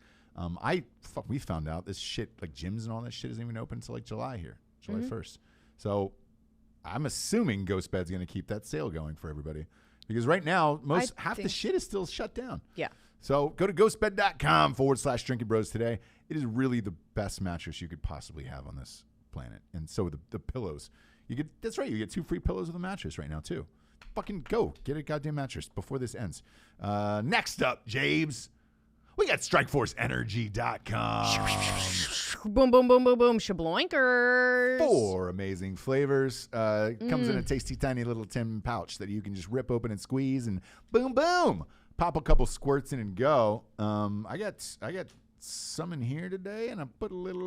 We found out this shit, like gyms and all that shit, isn't even open until like July 1st. So I'm assuming Ghost Bed's going to keep that sale going for everybody, because right now half the shit is still shut down. Yeah. So go to ghostbed.com/Drinkin Bros today. It is really the best mattress you could possibly have on this planet. And so the pillows. That's right, you get 2 free pillows with a mattress right now too. Fucking go. Get a goddamn mattress before this ends. Next up, Jabes, we got StrikeForceEnergy.com. Boom, boom, boom, boom, boom. Shabloinkers. 4 amazing flavors. Comes in a tasty, tiny little tin pouch that you can just rip open and squeeze and boom, boom. Pop a couple squirts in and go. I got some in here today, and I put a little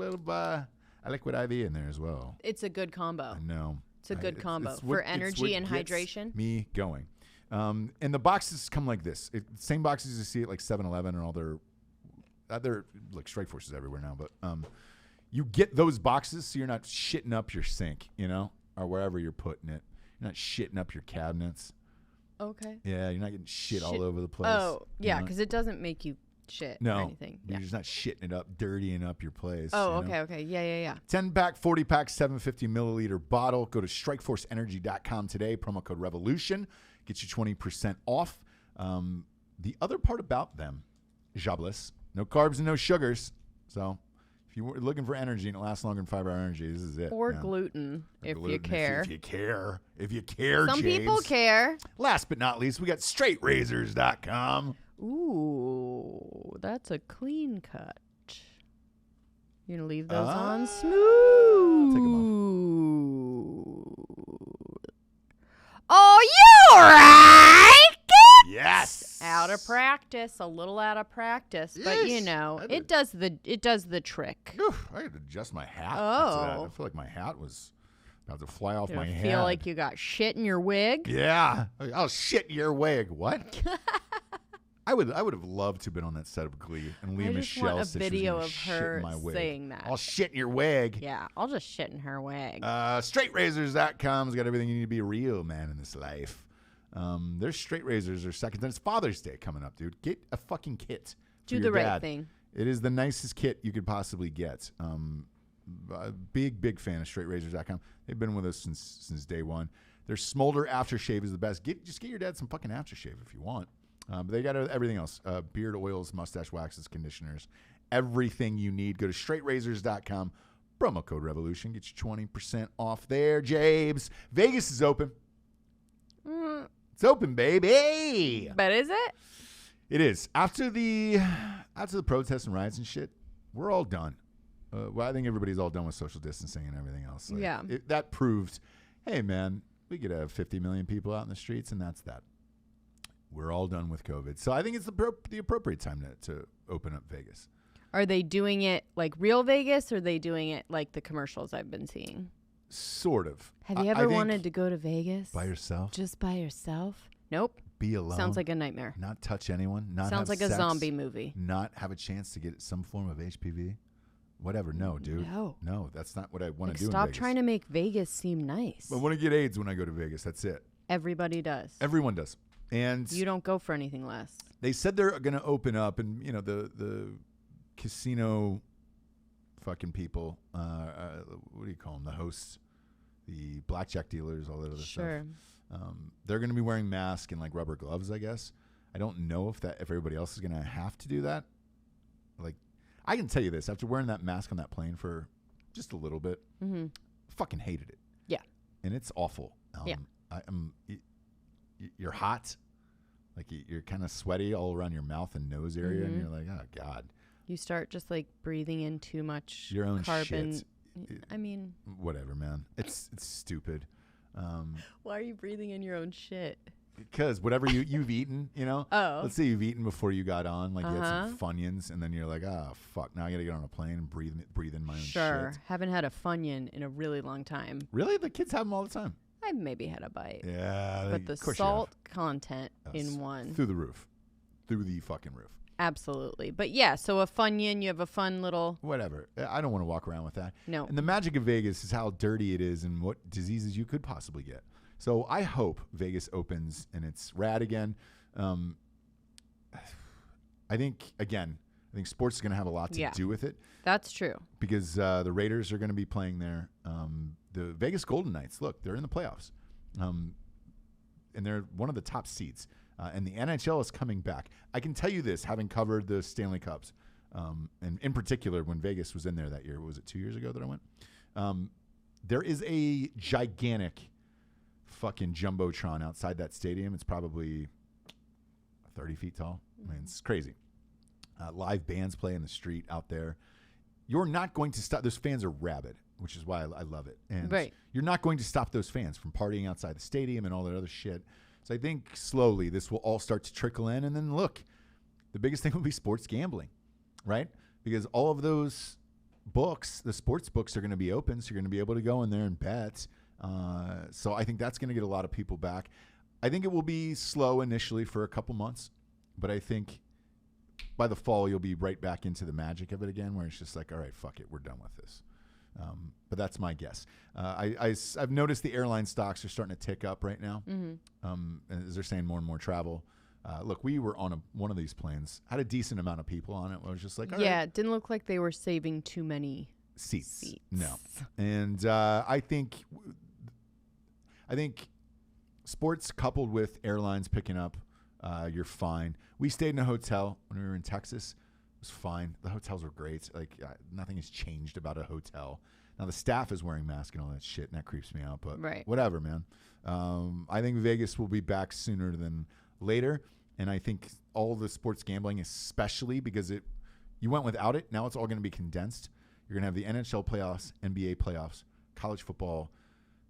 liquid IV in there as well. It's a good combo. I know. It's a good combo for energy and hydration. Me going. And the boxes come like this. Same boxes you see at like 7-Eleven and all their like Strike Forces everywhere now. But you get those boxes so you're not shitting up your sink, you know, or wherever you're putting it. You're not shitting up your cabinets. Okay. Yeah, you're not getting shit all over the place. Oh, yeah, because it doesn't make you shit or anything. You're just not shitting it up, dirtying up your place. Oh, okay. Yeah. 10-pack, 40-pack, 750 milliliter bottle. Go to StrikeForceEnergy.com today. Promo code REVOLUTION. Get you 20% off. The other part about them, jobless, no carbs and no sugars. So if you were looking for energy and it lasts longer than 5-hour energy, this is it. Or gluten, if you care. If you care, Some people care. Last but not least, we got StraightRazors.com. Ooh, that's a clean cut. You're going to leave those on smooth. I'll take them off. Oh, you right? Yes. Out of practice, a little out of practice, but you know, it does the trick. Oof, I had to adjust my hat. Oh. I feel like my hat was About to fly off my head. Feel like you got shit in your wig? Yeah. I'll shit in your wig. What? I would have loved to have been on that set of Glee. And Lea Michele said she was gonna shit in my wig. Saying that. I'll shit in your wig. Yeah, I'll just shit in her wig. StraightRazors.com's got everything you need to be a real man in this life. Their straight razors are second. It's Father's Day coming up, dude. Get a fucking kit. Do the right thing. It is the nicest kit you could possibly get. Big fan of StraightRazors.com. They've been with us since day one. Their Smolder aftershave is the best. Just get your dad some fucking aftershave if you want. But they got everything else. Beard oils, mustache waxes, conditioners, everything you need. Go to StraightRazors.com. Promo code Revolution. Get you 20% off there, Jabes. Vegas is open. It's open, baby. But is it? It is. After the protests and riots and shit, we're all done. Well, I think everybody's all done with social distancing and everything else. Like, yeah. That proved, hey, man, we could have 50 million people out in the streets, and that's that. We're all done with COVID. So I think it's the appropriate time to open up Vegas. Are they doing it like real Vegas, or are they doing it like the commercials I've been seeing? Sort of. Have you ever wanted to go to Vegas? By yourself? Just by yourself? Nope. Be alone. Sounds like a nightmare. Not touch anyone. Not Sounds like sex, a zombie movie. Not have a chance to get some form of HPV. Whatever. No, dude. No, that's not what I want to do in Vegas. Stop trying to make Vegas seem nice. I want to get AIDS when I go to Vegas. That's it. Everybody does. Everyone does. And you don't go for anything less. They said they're going to open up, and the casino fucking people, what do you call them? The hosts, the blackjack dealers, all that other stuff. They're going to be wearing masks and like rubber gloves, I guess. I don't know if everybody else is going to have to do that. Like, I can tell you this, after wearing that mask on that plane for just a little bit, fucking hated it. Yeah. And it's awful. You're hot. Like you're kind of sweaty all around your mouth and nose area, and you're like, oh God. You start just like breathing in too much your own carbon. Shit. I mean, whatever, man. It's stupid. Why are you breathing in your own shit? Because whatever you've eaten, Oh. Let's say you've eaten before you got on, like you had some Funyuns, and then you're like, oh fuck, now I gotta get on a plane and breathe in my own shit. Sure, haven't had a Funyun in a really long time. Really, the kids have them all the time. I maybe had a bite. Yeah, but the salt content in one through the fucking roof. Absolutely. But yeah, so a Funyun, you have a fun little whatever. I don't want to walk around with that. No. And the magic of Vegas is how dirty it is and what diseases you could possibly get. So I hope Vegas opens and it's rad again. I think sports is going to have a lot to do with it. That's true. Because the Raiders are going to be playing there. The Vegas Golden Knights, look, they're in the playoffs. And they're one of the top seeds. And the NHL is coming back. I can tell you this, having covered the Stanley Cups, and in particular when Vegas was in there that year. Was it 2 years ago that I went? There is a gigantic fucking jumbotron outside that stadium. It's probably 30 feet tall. I mean, it's crazy. Live bands play in the street out there. You're not going to stop. Those fans are rabid, which is why I love it. And you're not going to stop those fans from partying outside the stadium and all that other shit. So I think slowly this will all start to trickle in. And then look, the biggest thing will be sports gambling, right? Because all of those books, the sports books are going to be open. So you're going to be able to go in there and bet. So I think that's going to get a lot of people back. I think it will be slow initially for a couple months, but I think by the fall you'll be right back into the magic of it again, where it's just like, all right, fuck it, we're done with this. But that's my guess. I've noticed the airline stocks are starting to tick up right now. As they're saying more and more travel. Look, we were on one of these planes, had a decent amount of people on it. I was just like, all right. It didn't look like they were saving too many seats. No. And I think sports coupled with airlines picking up, you're fine. We stayed in a hotel when we were in Texas. It was fine. The hotels were great. Like nothing has changed about a hotel. Now the staff is wearing masks and all that shit, and that creeps me out. But whatever, man. I think Vegas will be back sooner than later, and I think all the sports gambling, especially because you went without it. Now it's all going to be condensed. You're going to have the NHL playoffs, NBA playoffs, college football,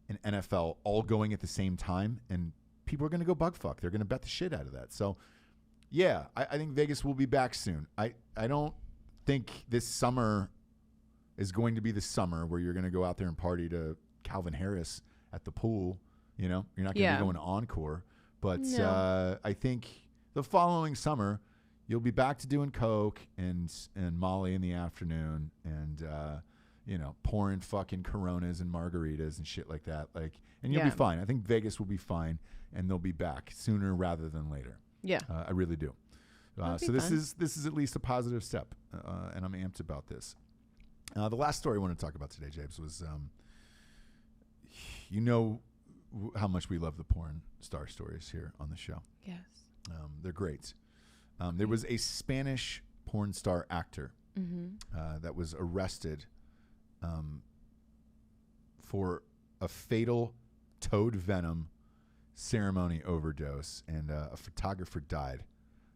and NFL all going at the same time, and people are going to go bug fuck. They're going to bet the shit out of that. So, yeah, I think Vegas will be back soon. I don't think this summer is going to be the summer where you're going to go out there and party to Calvin Harris at the pool. You know, you're not going to be going to Encore. But I think the following summer, you'll be back to doing coke and Molly in the afternoon and, pouring fucking Coronas and margaritas and shit like that. And you'll be fine. I think Vegas will be fine, and they'll be back sooner rather than later. Yeah. I really do. So this is at least a positive step, and I'm amped about this. The last story I want to talk about today, James, was how much we love the porn star stories here on the show. Yes. They're great. There was a Spanish porn star actor that was arrested for a fatal toad venom ceremony overdose, and a photographer died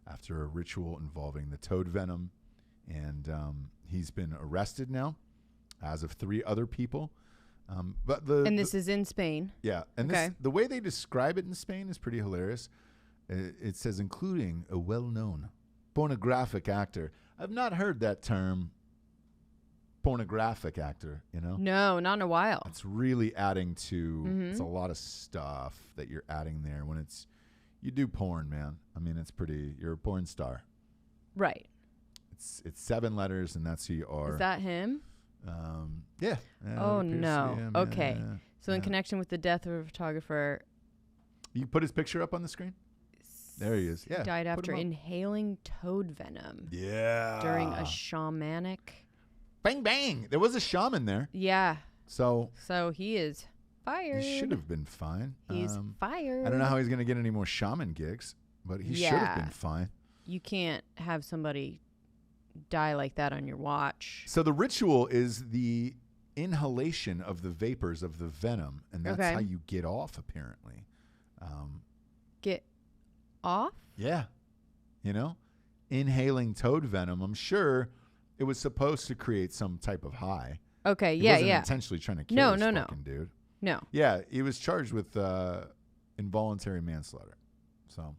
after a ritual involving the toad venom. And he's been arrested now, as of 3 other people. This is in Spain. Yeah, and the way they describe it in Spain is pretty hilarious. It says, including a well-known pornographic actor. I've not heard that term, pornographic actor, No, not in a while. It's really adding to, it's a lot of stuff that you're adding there when you do porn, man. I mean, you're a porn star. Right. It's 7 letters, and that's who you are. Is that him? Yeah. Oh, no. Him, okay. Yeah. So in connection with the death of a photographer. You put his picture up on the screen? There he is. Yeah. He died after inhaling toad venom. Yeah. During a shamanic. Bang, bang. There was a shaman there. Yeah. So he is fired. He should have been fine. He's fired. I don't know how he's going to get any more shaman gigs, but he should have been fine. You can't have somebody die like that on your watch. So the ritual is the inhalation of the vapors of the venom, and that's how you get off, apparently. Get off? Yeah. Inhaling toad venom, I'm sure it was supposed to create some type of high. Okay, he wasn't intentionally trying to kill this fucking dude. No. Yeah, he was charged with involuntary manslaughter. So.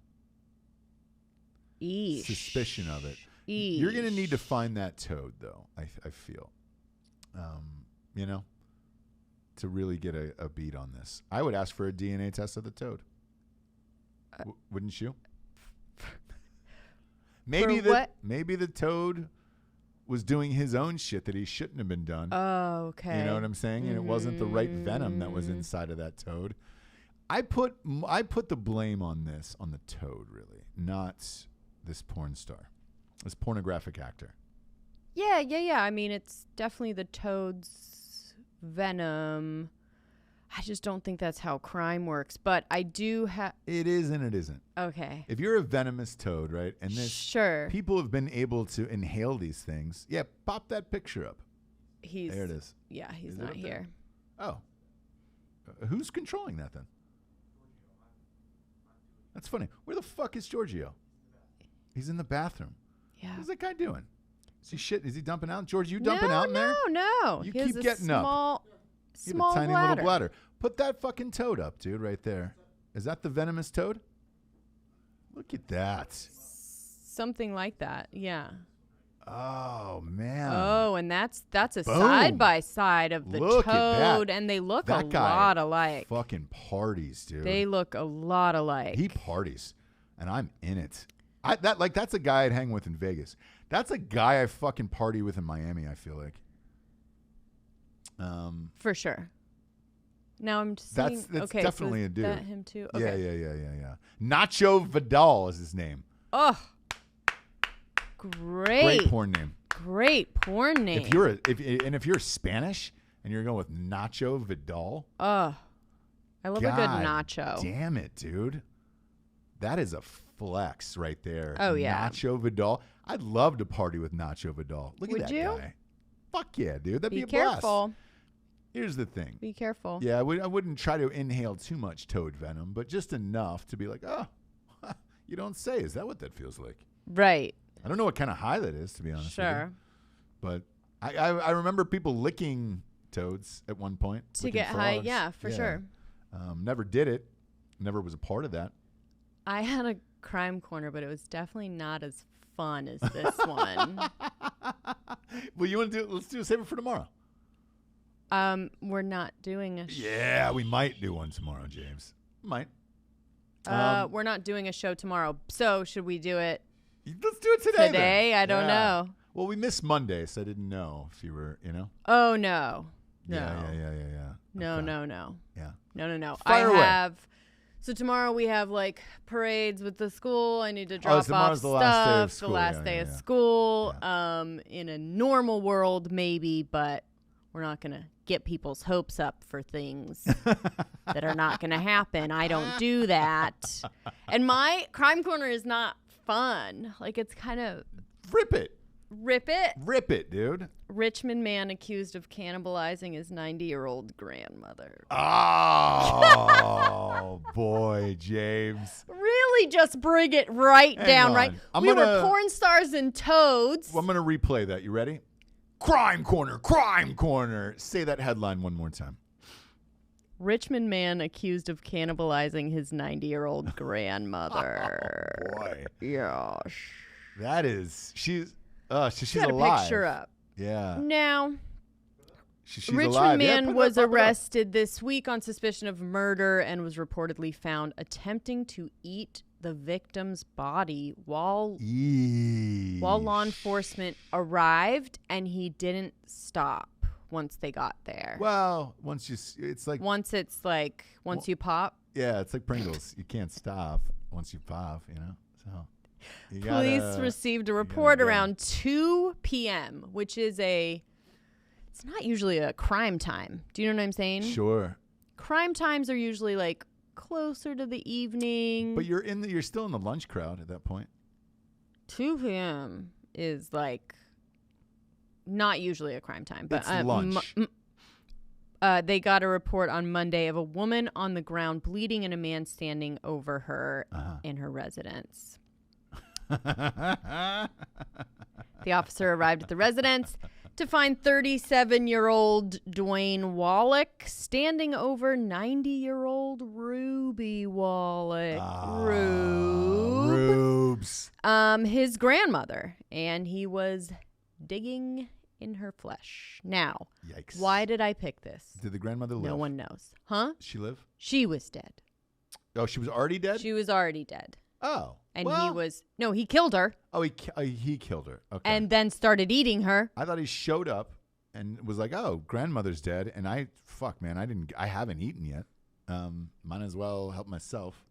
Eesh. Suspicion of it. Eesh. You're going to need to find that toad, though, I feel. To really get a beat on this. I would ask for a DNA test of the toad. Wouldn't you? Maybe the toad was doing his own shit that he shouldn't have been done. Oh, okay. You know what I'm saying? And it wasn't the right venom that was inside of that toad. I put the blame on the toad, really, not this porn star, this pornographic actor. Yeah. I mean, it's definitely the toad's venom. I just don't think that's how crime works, but I do have... It is and it isn't. Okay. If you're a venomous toad, right, and people have been able to inhale these things, pop that picture up. There it is. Yeah, he's not here. Oh. Who's controlling that then? That's funny. Where the fuck is Giorgio? He's in the bathroom. Yeah. What's that guy doing? Is he dumping out? George, you dumping out in there? No. You keep getting up. Small a tiny little bladder. Put that fucking toad up, dude, right there. Is that the venomous toad? Look at that. Something like that, yeah. Oh, man. Oh, and that's a side-by-side of the toad, and they look a lot alike. Fucking parties, dude. They look a lot alike. He parties, and I'm in it. That's a guy I'd hang with in Vegas. That's a guy I fucking party with in Miami, I feel like. For sure. Now I'm just saying. That's definitely a dude. That him too? Okay. Yeah. Nacho Vidal is his name. Oh, great porn name. Great porn name. If you're Spanish and you're going with Nacho Vidal. Oh, I love a good nacho. Damn it, dude. That is a flex right there. Oh yeah. Nacho Vidal. I'd love to party with Nacho Vidal. Look at that guy. Fuck yeah, dude. That'd be a blast. Be careful. Here's the thing. Be careful. Yeah, I wouldn't try to inhale too much toad venom, but just enough to be like, oh, you don't say. Is that what that feels like? Right. I don't know what kind of high that is, to be honest with you. But I remember people licking toads at one point. To get high, yeah, for sure. Never did it. Never was a part of that. I had a crime corner, but it was definitely not as fun as this one. Well, you want to let's do a save it for tomorrow. We're not doing a Yeah, we might do one tomorrow, James. Might. We're not doing a show tomorrow. So should we do it? Let's do it today. Today? I don't know. Well, we missed Monday, so I didn't know if you were, Oh, no. No. Yeah. No, Okay. no. Yeah. No. Fire away. So tomorrow we have like parades with the school. I need to drop off tomorrow's stuff. The last day of school. The last day of school. Yeah. In a normal world, maybe, but we're not going to get people's hopes up for things that are not going to happen. I don't do that. And my crime corner is not fun. Like, it's kind of... Rip it. Rip it? Rip it, dude. Richmond man accused of cannibalizing his 90-year-old grandmother. Oh, boy, James. Really just bring it right down, right? We were porn stars and toads. Well, I'm going to replay that. You ready? Crime Corner, Crime Corner. Say that headline one more time. Richmond man accused of cannibalizing his 90-year-old grandmother. Oh, boy. Yeah. That is, she's got a alive. Picture up. Yeah. Now, she's Richmond alive. man was arrested this week on suspicion of murder and was reportedly found attempting to eat the victim's body while law enforcement arrived, and he didn't stop once they got there. Well, once you pop. Yeah, it's like Pringles. You can't stop once you pop, So police received a report around 2 p.m., which is it's not usually a crime time. Do you know what I'm saying? Sure. Crime times are usually like closer to the evening. But you're still in the lunch crowd at that point. 2 p.m. is like not usually a crime time, but it's lunch. They got a report on Monday of a woman on the ground bleeding and a man standing over her in her residence. The officer arrived at the residence to find 37-year-old Dwayne Wallach standing over 90-year-old Ruby Wallach. Rubes. His grandmother, and he was digging in her flesh. Now, yikes. Why did I pick this? Did the grandmother live? No one knows. Huh? She live? She was dead. Oh, she was already dead? She was already dead. Oh. And he killed her. Oh, he killed her. Okay. And then started eating her. I thought he showed up and was like, "Oh, grandmother's dead," and I haven't eaten yet. Might as well help myself.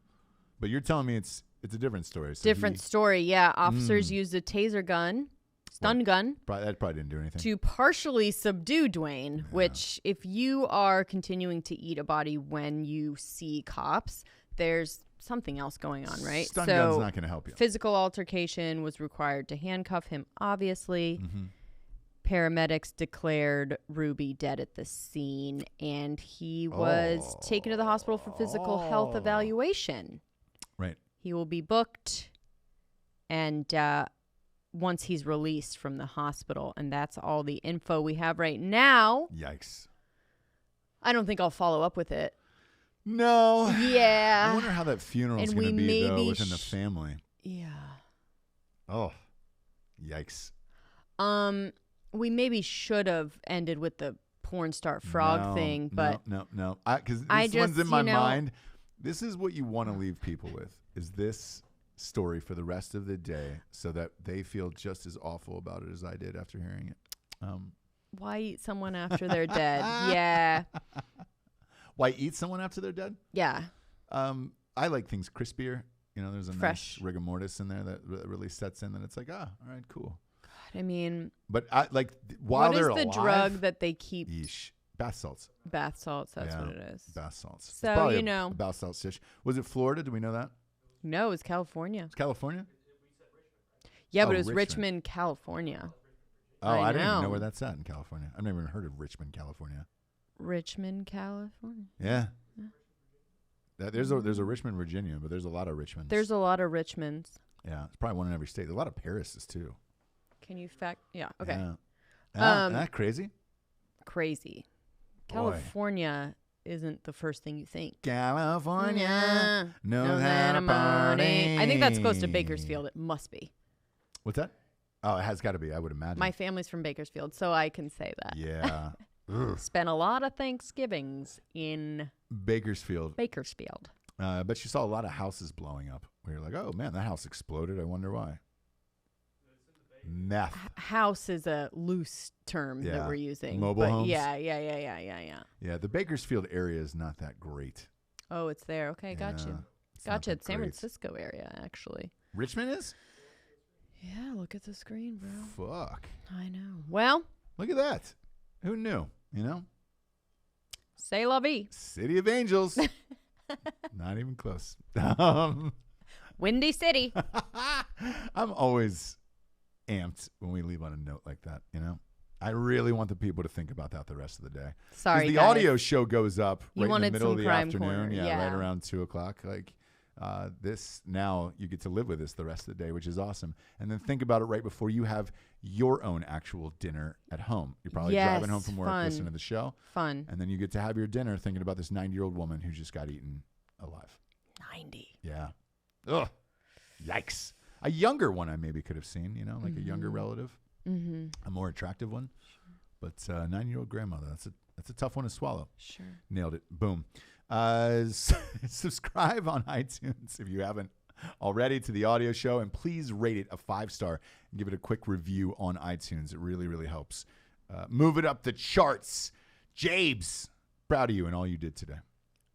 But you're telling me it's a different story. So different story, yeah. Officers used a taser gun, stun gun. That probably didn't do anything. To partially subdue Dwayne, which if you are continuing to eat a body when you see cops, there's something else going on, right? Stun gun's not going to help you. Physical altercation was required to handcuff him, obviously. Mm-hmm. Paramedics declared Ruby dead at the scene, and he was taken to the hospital for physical health evaluation. Right. He will be booked, and once he's released from the hospital, and that's all the info we have right now. Yikes. I don't think I'll follow up with it. No. Yeah. I wonder how that funeral's going to be, though, within the family. Yeah. Oh. Yikes. We maybe should have ended with the porn star frog thing, but... No. Because this one's in my mind. This is what you want to leave people with, is this story for the rest of the day so that they feel just as awful about it as I did after hearing it. Why eat someone after they're dead? Yeah. Why eat someone after they're dead? Yeah. I like things crispier. There's a fresh nice rigor mortis in there that really sets in. That it's like, all right, cool. God, I mean, but while they're alive, what is the drug that they keep? Yeesh. Bath salts. Bath salts. That's what it is. Bath salts. So a bath salt dish. Was it Florida? Do we know that? No, it was California. It's California. Yeah, but it was Richmond, California. Oh, I didn't even know where that's at in California. I've never even heard of Richmond, California. Richmond, California. Yeah. There's a Richmond, Virginia, but there's a lot of Richmonds. There's a lot of Richmonds. Yeah, it's probably one in every state. There's a lot of Parises too. Can you fact? Yeah. Okay. Yeah. Isn't that crazy? Crazy. California isn't the first thing you think. California knows how to party. I think that's close to Bakersfield. It must be. What's that? Oh, it has got to be. I would imagine. My family's from Bakersfield, so I can say that. Yeah. Spent a lot of Thanksgivings in Bakersfield. I bet you saw a lot of houses blowing up. Where you're like, oh man, that house exploded. I wonder why. Meth. House is a loose term that we're using. Mobile homes. Yeah. Yeah, the Bakersfield area is not that great. Oh, it's there. Okay, gotcha. Gotcha. It's San Francisco area, actually. Richmond is? Yeah, look at the screen, bro. Fuck. I know. Well. Look at that. Who knew? You know? C'est la vie. City of Angels. Not even close. Windy City. I'm always amped when we leave on a note like that, you know? I really want the people to think about that the rest of the day. Sorry, the guys. audio show goes up right in the middle of the afternoon. Corner. Yeah, right around 2 o'clock. Like this, now you get to live with this the rest of the day, which is awesome. And then think about it right before you have your own actual dinner at home. You're probably driving home from work, listening to the show. Fun. And then you get to have your dinner thinking about this 90-year-old woman who just got eaten alive. 90. Yeah. Ugh. Yikes. A younger one I maybe could have seen, you know, like a younger relative. Mm-hmm. A more attractive one. Sure. But 9-year-old grandmother, that's a tough one to swallow. Sure. Nailed it. Boom. Subscribe on iTunes if you haven't already to the audio show, and please rate it a 5-star and give it a quick review on iTunes. It really, really helps. Move it up the charts. Jabes, proud of you and all you did today.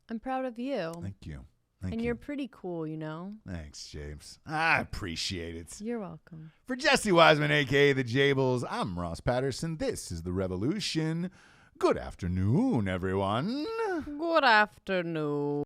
I'm proud of you. Thank you. And you're pretty cool, you know? Thanks, James. I appreciate it. You're welcome. For Jessie Wiseman, a.k.a. The Jables, I'm Ross Patterson. This is The Revolution. Good afternoon, everyone. Good afternoon.